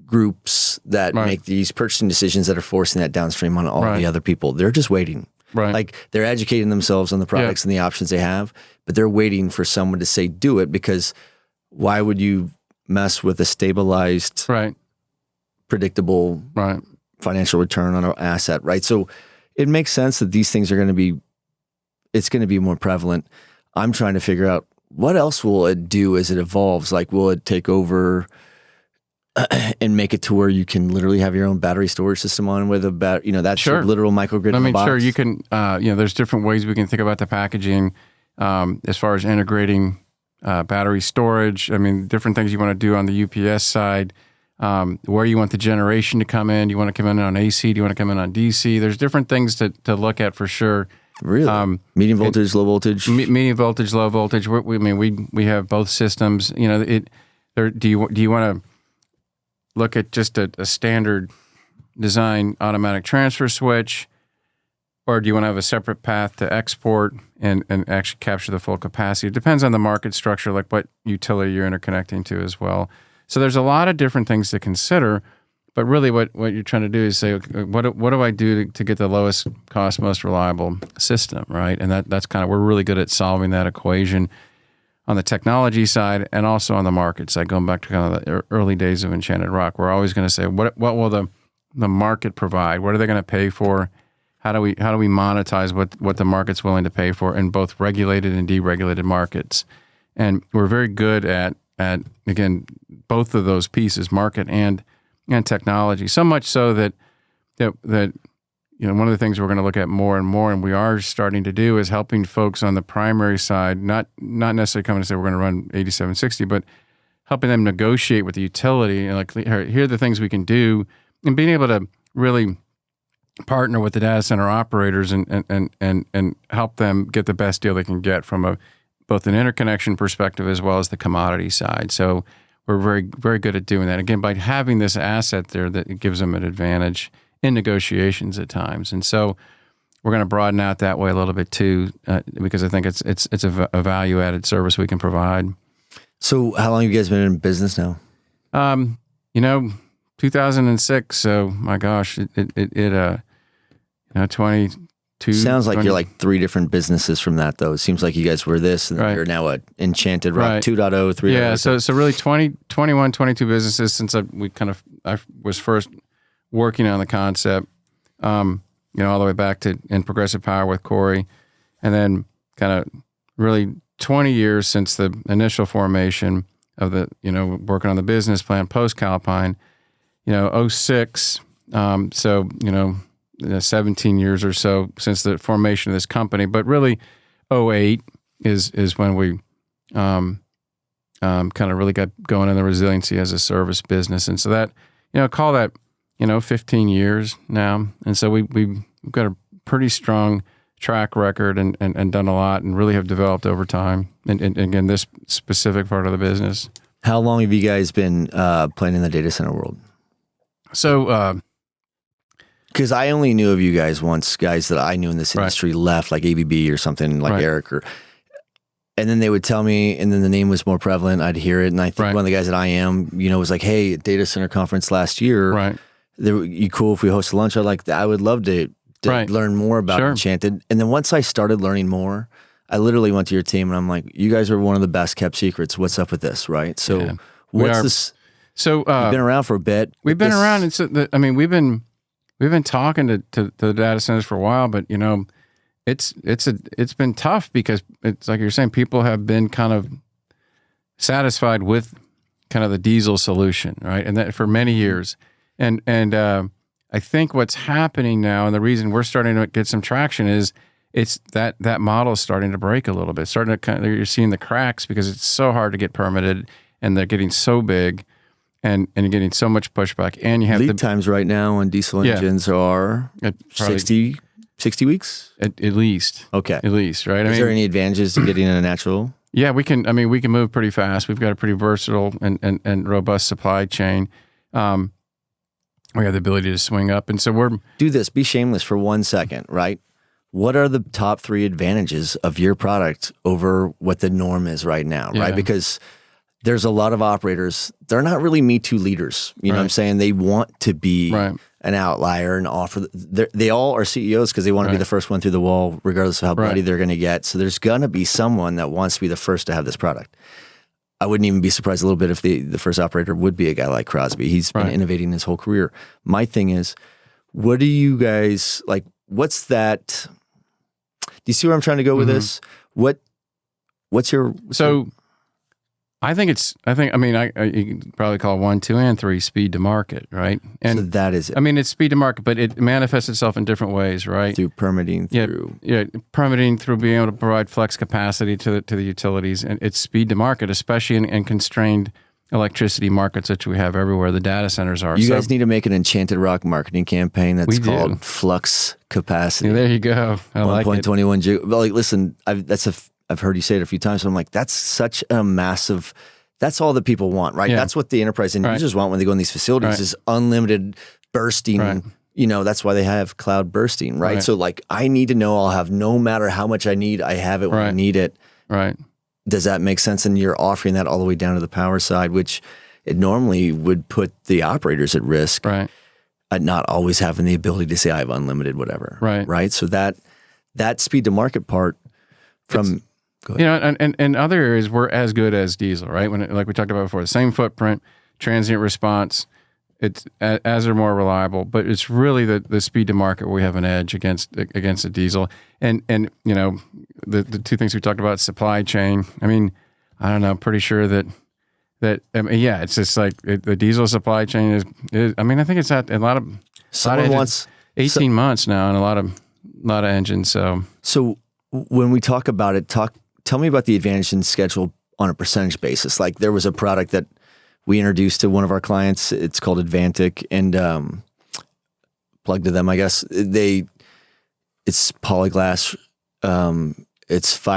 groups that make these purchasing decisions that are forcing that downstream on all the other people. They're just waiting. Like they're educating themselves on the products and the options they have, but they're waiting for someone to say, do it, because why would you mess with a stabilized, predictable financial return on an asset, right? So it makes sense that these things are going to be, it's going to be more prevalent. I'm trying to figure out what else will it do as it evolves? Like, will it take over and make it to where you can literally have your own battery storage system on with a battery, that's your literal microgrid in the box? Sure, you can, there's different ways we can think about the packaging as far as integrating battery storage. I mean, different things you want to do on the UPS side, where you want the generation to come in. Do you want to come in on AC? Do you want to come in on DC? There's different things to look at for sure. Really? Medium voltage, low voltage? Medium voltage, low voltage. We have both systems. Do you want to look at just a standard design automatic transfer switch, or do you want to have a separate path to export and actually capture the full capacity? It depends on the market structure, like what utility you're interconnecting to as well. So there's a lot of different things to consider, but really what you're trying to do is say, okay, what do I do to get the lowest cost, most reliable system, right? And that's kind of, we're really good at solving that equation on the technology side and also on the market side. Going back to kind of the early days of Enchanted Rock, we're always going to say, what will the market provide? What are they going to pay for? How do we monetize what the market's willing to pay for in both regulated and deregulated markets? And we're very good at again, both of those pieces, market and technology. So much so that one of the things we're going to look at more and more, and we are starting to do, is helping folks on the primary side, not necessarily coming to say we're going to run 8760, but helping them negotiate with the utility, and like, here are the things we can do, and being able to really partner with the data center operators and help them get the best deal they can get from both an interconnection perspective as well as the commodity side. So we're very, very good at doing that. Again, by having this asset there, that it gives them an advantage in negotiations at times. And so we're going to broaden out that way a little bit too, because I think it's a value-added service we can provide. So how long have you guys been in business now? 2006. So my gosh, 22. Sounds like you're like 3 different businesses from that, though. It seems like you guys were this, and you're now a Enchanted Rock 2.0, 3.0. Yeah, so really 21, 22 businesses since I was first working on the concept, all the way back to in Progressive Power with Corey, and then kind of really 20 years since the initial formation, of the, working on the business plan post Calpine, '06. So, 17 years or so since the formation of this company, but really '08 is when we kind of really got going in the resiliency as a service business. And so that, call that, 15 years now. And so we've got a pretty strong track record and done a lot and really have developed over time. And again, this specific part of the business. How long have you guys been playing in the data center world? So, because I only knew of you guys once, guys that I knew in this industry left, like ABB or something, like Eric, and then they would tell me, and then the name was more prevalent. I'd hear it, and I think one of the guys that I am, was like, "Hey, data center conference last year, you cool if we host a lunch?" I would love to learn more about Enchanted. And then once I started learning more, I literally went to your team, and I'm like, "You guys are one of the best kept secrets. What's up with this?" Right? So, what's this? So, you've been around for a bit. We've been around, and so we've been talking to the data centers for a while, but it's been tough because it's like you're saying, people have been kind of satisfied with kind of the diesel solution, right? And that for many years, and I think what's happening now, and the reason we're starting to get some traction is it's that model is starting to break a little bit. You're seeing the cracks because it's so hard to get permitted, and they're getting so big. And you're getting so much pushback, and you have lead times right now on diesel engines are 60 weeks at least. Okay, at least, right? Is there any advantages to getting in a natural? Yeah, we can. We can move pretty fast. We've got a pretty versatile and robust supply chain. We have the ability to swing up, and so do this. Be shameless for 1 second, right? What are the top 3 advantages of your product over what the norm is right now, right? Because there's a lot of operators, they're not really Me Too leaders. You know what I'm saying? They want to be an outlier and offer. They all are CEOs because they want to be the first one through the wall, regardless of how bloody they're going to get. So there's going to be someone that wants to be the first to have this product. I wouldn't even be surprised a little bit if the first operator would be a guy like Crosby. He's been innovating his whole career. My thing is, what do you guys, like, what's that? Do you see where I'm trying to go with this? What's your... I think you can probably call 1, 2, and 3 speed to market, right? And so that is it. It's speed to market, but it manifests itself in different ways, right? Through permitting, permitting, through being able to provide flex capacity to the utilities, and it's speed to market, especially in constrained electricity markets that we have everywhere. The data centers are. You guys need to make an Enchanted Rock marketing campaign that's called Flux Capacity. Yeah, there you go. I like it. 1.21 gig. Well, listen, I've heard you say it a few times, but I'm like, that's such a massive, that's all that people want, right? That's what the enterprise end users want when they go in these facilities is unlimited bursting. That's why they have cloud bursting, right? So like, I need to know I'll have no matter how much I need, I have it when I need it. Right. Does that make sense? And you're offering that all the way down to the power side, which it normally would put the operators at risk at not always having the ability to say I have unlimited whatever. Right. So that speed to market part from... and other areas we're as good as diesel, right? Like we talked about before, the same footprint, transient response, it's as they're more reliable, but it's really the speed to market where we have an edge against the diesel. And the 2 things we talked about, supply chain. I don't know, pretty sure that it's just like the diesel supply chain is I think it's at a lot of wants 18 months now and a lot of engines. So when we talk about it, tell me about the advantage in schedule on a percentage basis. Like there was a product that we introduced to one of our clients. It's called Advantic, and plug to them, I guess. It's polyglass. It's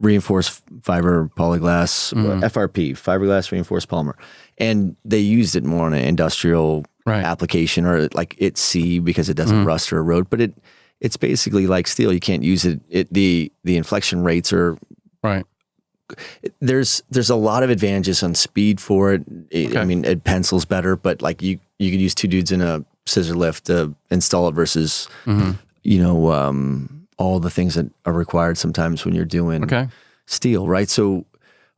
reinforced fiber polyglass, FRP, fiberglass reinforced polymer. And they used it more on an industrial application, or like it's C because it doesn't rust or erode, but it's basically like steel. You can't use it. The inflection rates are There's a lot of advantages on speed for it. It pencils better, but like you could use 2 dudes in a scissor lift to install it versus all the things that are required sometimes when you're doing steel, right? So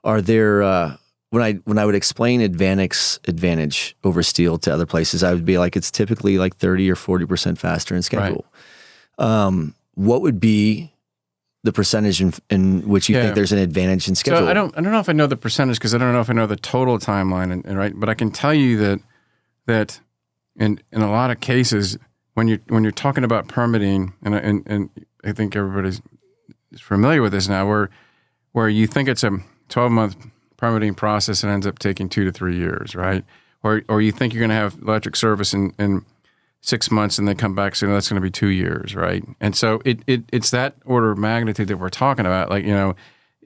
are there when I would explain Advantic's advantage over steel to other places, I would be like, it's typically like 30 or 40% faster in schedule. What would be the percentage in which you think there's an advantage in schedule? So I don't know if I know the percentage because I don't know if I know the total timeline, and right. But I can tell you that in a lot of cases when you're talking about permitting, and I think everybody's familiar with this now, where you think it's a 12-month permitting process and ends up taking 2 to 3 years, right? Or you think you're going to have electric service in 6 months and they come back saying that's going to be 2 years, right? And so it's that order of magnitude that we're talking about, like,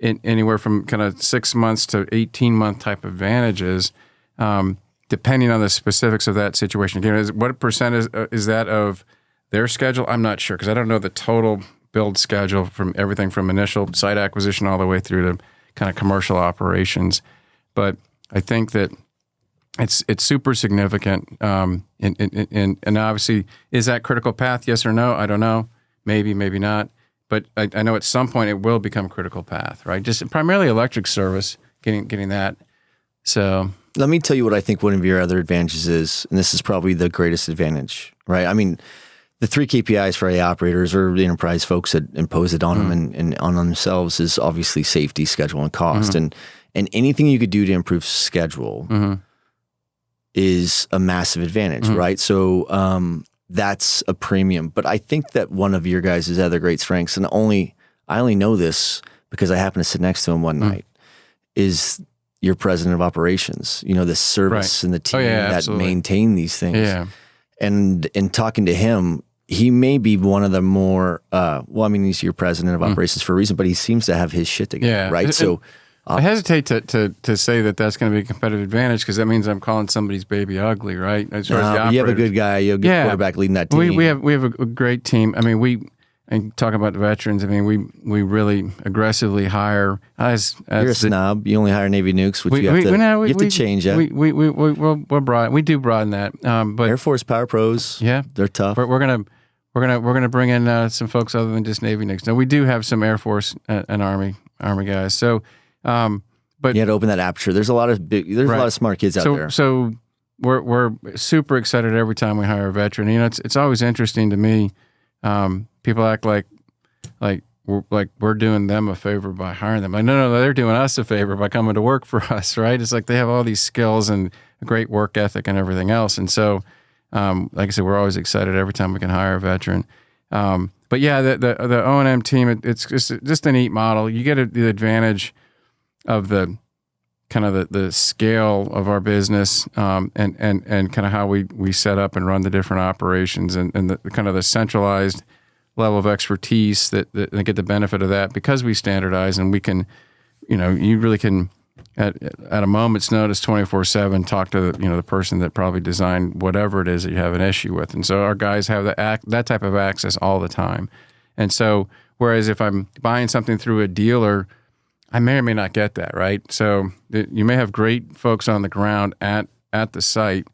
anywhere from kind of 6 months to 18-month type advantages, depending on the specifics of that situation. Again, what percent is that of their schedule? I'm not sure because I don't know the total build schedule from everything from initial site acquisition all the way through to kind of commercial operations. But I think that it's super significant. And obviously, is that critical path? Yes or no? I don't know. Maybe, maybe not. But I know at some point it will become critical path, right? Just primarily electric service, getting that. So let me tell you what I think one of your other advantages is, and this is probably the greatest advantage, right? I mean, the 3 KPIs for AI operators or the enterprise folks that impose it on them and on themselves is obviously safety, schedule, and cost. And anything you could do to improve schedule is a massive advantage, right? So that's a premium. But I think that one of your guys' other great strengths, and I only know this because I happened to sit next to him one night, is your president of operations. The service and the team that maintain these things. Yeah. And in talking to him, he may be one of the more, he's your president of operations for a reason, but he seems to have his shit together, right? So I hesitate to say that that's going to be a competitive advantage because that means I'm calling somebody's baby ugly, right? As far as you have a good guy, you have a good quarterback leading that team. We have a great team. I mean, and talk about the veterans. I mean, we really aggressively hire. You're a snob. You only hire Navy nukes, which you have to change that. We're broad. We do broaden that. But Air Force Power Pros, they're tough. We're gonna bring in some folks other than just Navy nukes. Now we do have some Air Force and Army guys. So, but you had to open that aperture. There's a lot of a lot of smart kids out there. So we're super excited every time we hire a veteran. It's always interesting to me. People act like we're doing them a favor by hiring them. No, they're doing us a favor by coming to work for us, right? It's like they have all these skills and a great work ethic and everything else. And so, like I said, we're always excited every time we can hire a veteran. But yeah, the O&M team, it's just a neat model. You get the advantage of the kind of the scale of our business, and kind of how we set up and run the different operations and the kind of the centralized level of expertise that get the benefit of that because we standardize and we can, you really can at a moment's notice 24/7 talk to the person that probably designed whatever it is that you have an issue with. And so our guys have that type of access all the time. And so whereas if I'm buying something through a dealer, I may or may not get that, right? So you may have great folks on the ground at the site,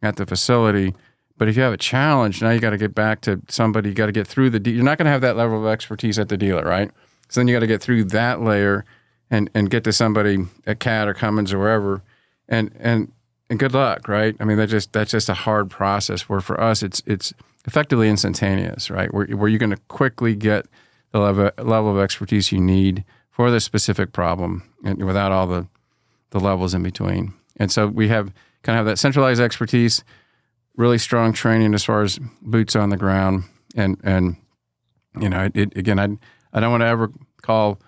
at the facility, but if you have a challenge, now you got to get back to somebody. You got to get through you're not going to have that level of expertise at the dealer, right? So then you got to get through that layer and get to somebody at CAT or Cummins or wherever, and good luck, right? I mean, that's just a hard process. Where for us, it's effectively instantaneous, right? Where you're going to quickly get the level of expertise you need for the specific problem, and without all the levels in between. And so we have that centralized expertise, really strong training as far as boots on the ground, and again, I don't want to ever call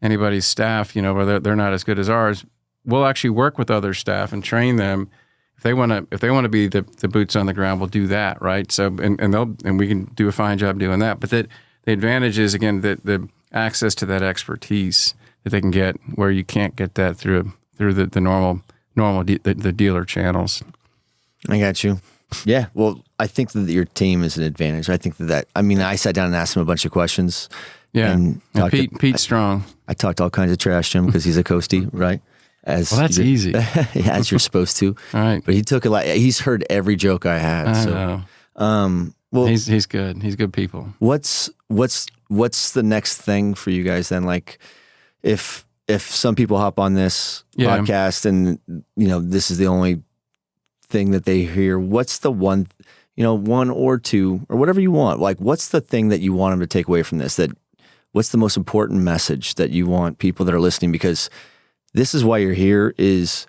anybody's staff, where they're not as good as ours. We'll actually work with other staff and train them. If they want to be the boots on the ground, we'll do that, right? So and we can do a fine job doing that. But the advantage is, again, the access to that expertise that they can get where you can't get that through the normal the dealer channels. I got you. Yeah. Well, I think that your team is an advantage. I think I sat down and asked him a bunch of questions. Yeah. And Pete's strong. I talked all kinds of trash to him because he's a coastie, right? That's easy. Yeah, as you're supposed to. All right. But he took a lot. He's heard every joke I had. I know. Well, he's good. He's good people. What's the next thing for you guys then? Like, if some people hop on this podcast and this is the only thing that they hear, what's the one or two or whatever you want? Like, what's the thing that you want them to take away from this? That what's the most important message that you want people that are listening? Because this is why you're here. Is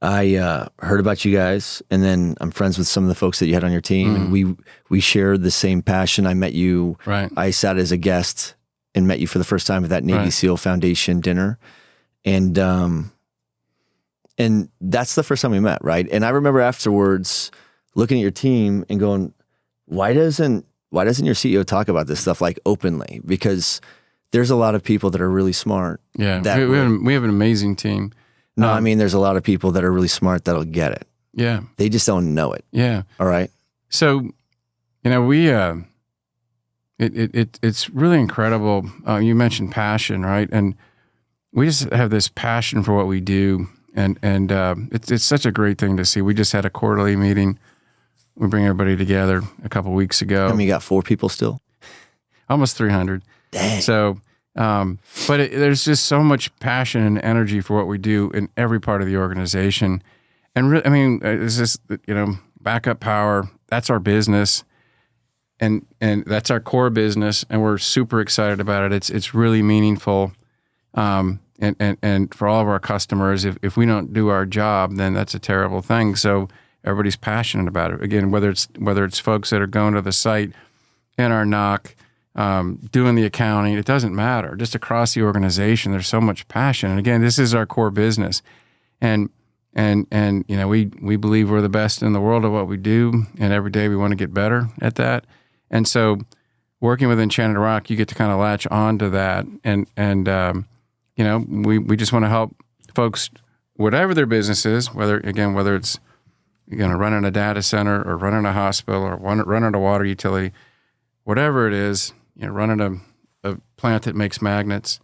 I heard about you guys, and then I'm friends with some of the folks that you had on your team, and we shared the same passion. I met you. Right. I sat as a guest and met you for the first time at that Navy SEAL Foundation dinner, and that's the first time we met, right? And I remember afterwards looking at your team and going, why doesn't your CEO talk about this stuff like openly? Because there's a lot of people that are really smart. Yeah, we have an amazing team. No, I mean, there's a lot of people that are really smart that'll get it. Yeah. They just don't know it. Yeah. All right. So, we, it's really incredible. You mentioned passion, right? And we just have this passion for what we do. And it's such a great thing to see. We just had a quarterly meeting. We bring everybody together a couple of weeks ago. I mean, you got 4 people still? Almost 300. Dang. So, there's just so much passion and energy for what we do in every part of the organization. And it's just, backup power, that's our business. And that's our core business. And we're super excited about it. It's really meaningful. And for all of our customers, if we don't do our job, then that's a terrible thing. So everybody's passionate about it. Again, whether it's folks that are going to the site in our NOC, doing the accounting, it doesn't matter. Just across the organization, there's so much passion. And again, this is our core business. And we believe we're the best in the world at what we do, and every day we want to get better at that. And so working with Enchanted Rock, you get to kind of latch on to that. And we just want to help folks, whatever their business is, whether it's running a data center or running a hospital or running a water utility, whatever it is, running a plant that makes magnets.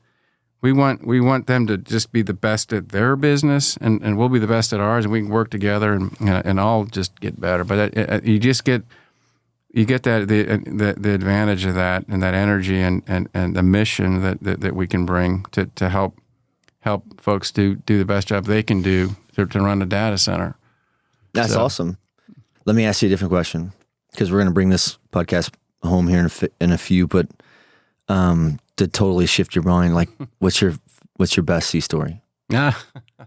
We want them to just be the best at their business, and we'll be the best at ours, and we can work together and all just get better. But you get that the advantage of that and that energy and the mission that we can bring to help folks do the best job they can do to run a data center. That's awesome. Let me ask you a different question, because we're going to bring this podcast home here in a few, but to totally shift your mind, like what's your best sea story? You got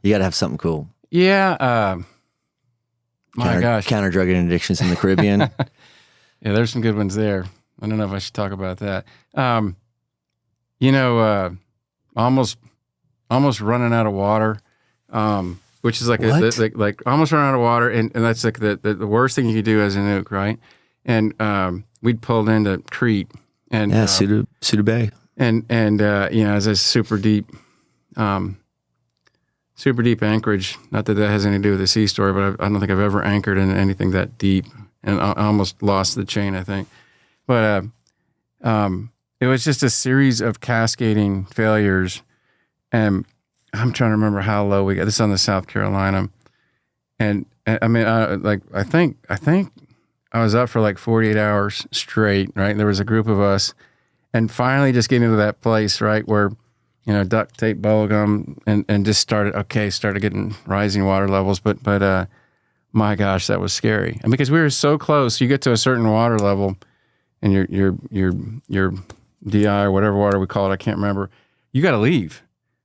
to have something cool. Yeah. Gosh. Counter drug addictions in the Caribbean. Yeah, there's some good ones there. I don't know if I should talk about that. Almost running out of water, which is like almost running out of water, and that's like the worst thing you could do as a nuke, right? And we'd pulled into Crete, and Suda Bay, and as a super deep anchorage. Not that has anything to do with the sea story, but I don't think I've ever anchored in anything that deep. And I almost lost the chain, I think. But it was just a series of cascading failures. And I'm trying to remember how low we got. This is on the South Carolina. And I mean, I think I was up for like 48 hours straight, right? And there was a group of us. And finally just getting to that place, right, where, duct tape, bubble gum, and just started getting rising water levels. But my gosh, that was scary. And because we were so close, you get to a certain water level, and your DI or whatever water we call it, I can't remember. You got to leave.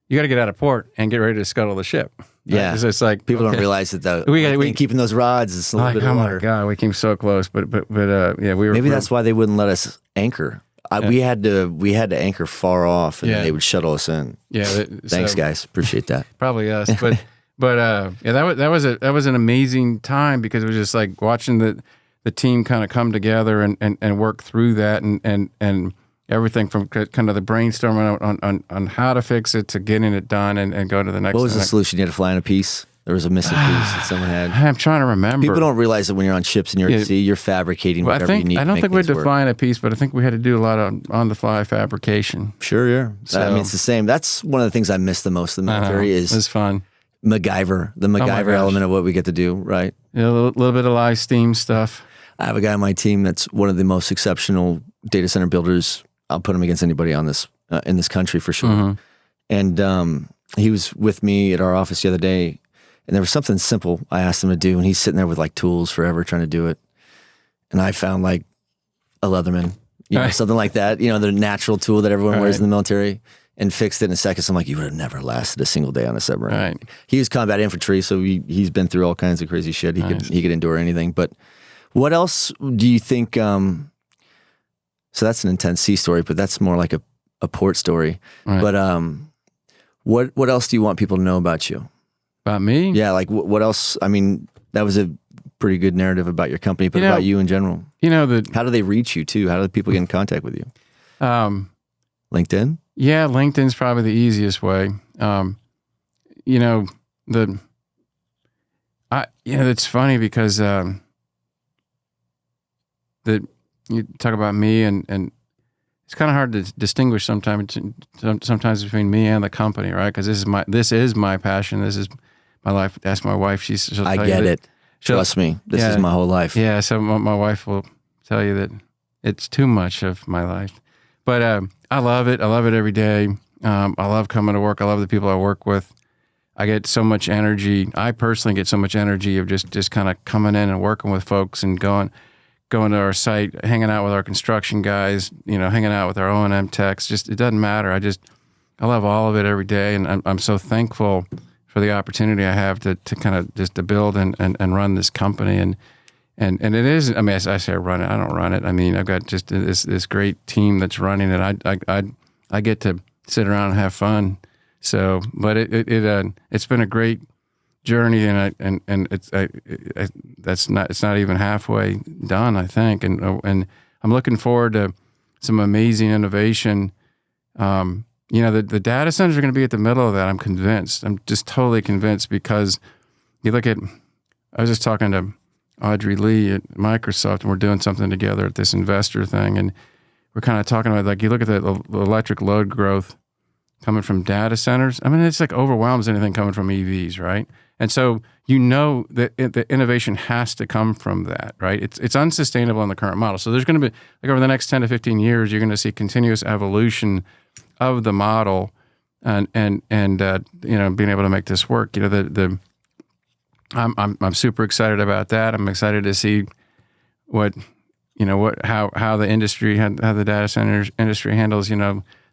You got to get out of port and get ready to scuttle the ship. Right? Yeah, it's like people don't realize that though. We keeping those rods. It's a little bit of water. Oh my God, we came so close, but we were. Maybe that's why they wouldn't let us anchor. We had to anchor far off, and they would shuttle us in. Yeah, thanks guys, appreciate that. Probably us, but. But that was an amazing time, because it was just like watching the team kind of come together and work through that and everything from kind of the brainstorming on how to fix it to getting it done and go to the next. What was the solution? You had to fly in a piece. There was a missing piece that someone had. I'm trying to remember. People don't realize that when you're on ships and you're at sea, you're fabricating whatever you need. I don't think we had to fly in a piece, but I think we had to do a lot of on-the-fly fabrication. Sure, yeah. So, I mean, it's the same. That's one of the things I miss the most in the military is it was fun. The MacGyver element of what we get to do, right? Yeah, a little bit of live steam stuff. I have a guy on my team that's one of the most exceptional data center builders. I'll put him against anybody on this in this country for sure. Mm-hmm. And he was with me at our office the other day, and there was something simple I asked him to do, and he's sitting there with like tools forever trying to do it. And I found like a Leatherman something like that, the natural tool that everyone wears in the military, and fixed it in a second. So I'm like, you would have never lasted a single day on a submarine. Right. He was combat infantry, so he's been through all kinds of crazy shit. He could endure anything. But what else do you think? So that's an intense sea story, but that's more like a port story. Right. But what else do you want people to know about you? About me? Yeah, like what else? I mean, that was a pretty good narrative about your company, but about you in general. How do they reach you too? How do people get in contact with you? LinkedIn? Yeah, LinkedIn's probably the easiest way. It's funny because you talk about me and it's kind of hard to distinguish sometimes between me and the company, right? Because this is my passion. This is my life. Ask my wife. I get it. Trust me. This is my whole life. Yeah. So my wife will tell you that it's too much of my life, but I love it. I love it every day. I love coming to work. I love the people I work with. I get so much energy. I personally get so much energy of just kind of coming in and working with folks and going to our site, hanging out with our construction guys, hanging out with our O&M techs. Just, it doesn't matter. I love all of it every day. And I'm so thankful for the opportunity I have to kind of just to build and run this company. And it is, I mean, I say I run it, I don't run it. I mean, I've got just this great team that's running it. I get to sit around and have fun. So, but it's been a great journey, and it's not even halfway done, I think. And I'm looking forward to some amazing innovation. The data centers are going to be at the middle of that. I'm convinced. I'm just totally convinced, because you look at, I was just talking to Audrey Lee at Microsoft, and we're doing something together at this investor thing, and we're kind of talking about, like, you look at the electric load growth coming from data centers. I mean, it's like overwhelms anything coming from EVs, right? And so that the innovation has to come from that, right? It's unsustainable in the current model. So there's going to be, like, over the next 10 to 15 years, you're going to see continuous evolution of the model, and being able to make this work. I'm super excited about that. I'm excited to see how the industry, how the data centers industry handles,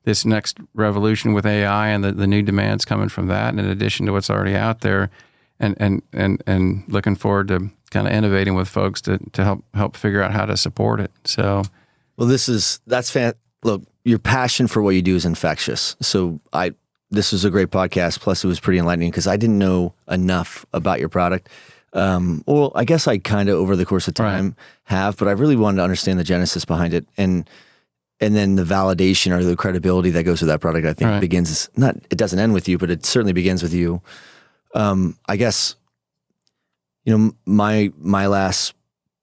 this next revolution with AI and the new demands coming from that, in addition to what's already out there, and looking forward to kind of innovating with folks to help figure out how to support it. So, well, look, your passion for what you do is infectious. So this was a great podcast. Plus, it was pretty enlightening, because I didn't know enough about your product. Well, I guess I kind of, over the course of time, have, but I really wanted to understand the genesis behind it, and then the validation or the credibility that goes with that product. I think begins, it doesn't end with you, but it certainly begins with you. I guess, my last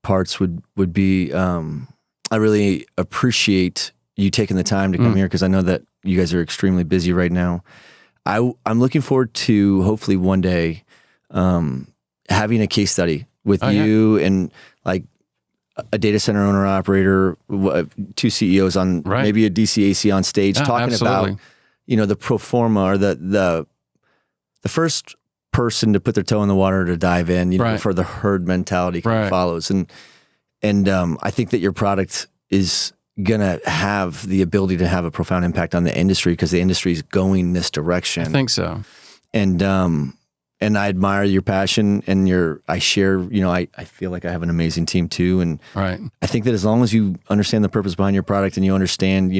parts would be, I really appreciate you taking the time to come here, because I know that you guys are extremely busy right now. I'm looking forward to, hopefully one day, having a case study with you and, like, a data center owner operator, two CEOs on maybe a DCAC on stage, talking about, the pro forma, or the first person to put their toe in the water to dive in, for the herd mentality kind of follows. And I think that your product is going to have the ability to have a profound impact on the industry, because the industry is going this direction. I think so. And I admire your passion, and I share, I feel like I have an amazing team too. And I think that as long as you understand the purpose behind your product, and you understand,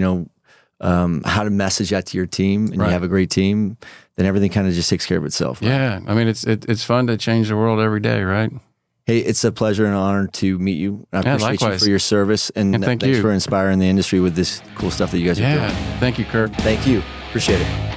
how to message that to your team, and you have a great team, then everything kind of just takes care of itself. Right? Yeah. I mean, it's fun to change the world every day, right? Hey, it's a pleasure and honor to meet you. I appreciate you for your service, and thanks for inspiring the industry with this cool stuff that you guys are doing. Thank you, Kirk. Thank you. Appreciate it.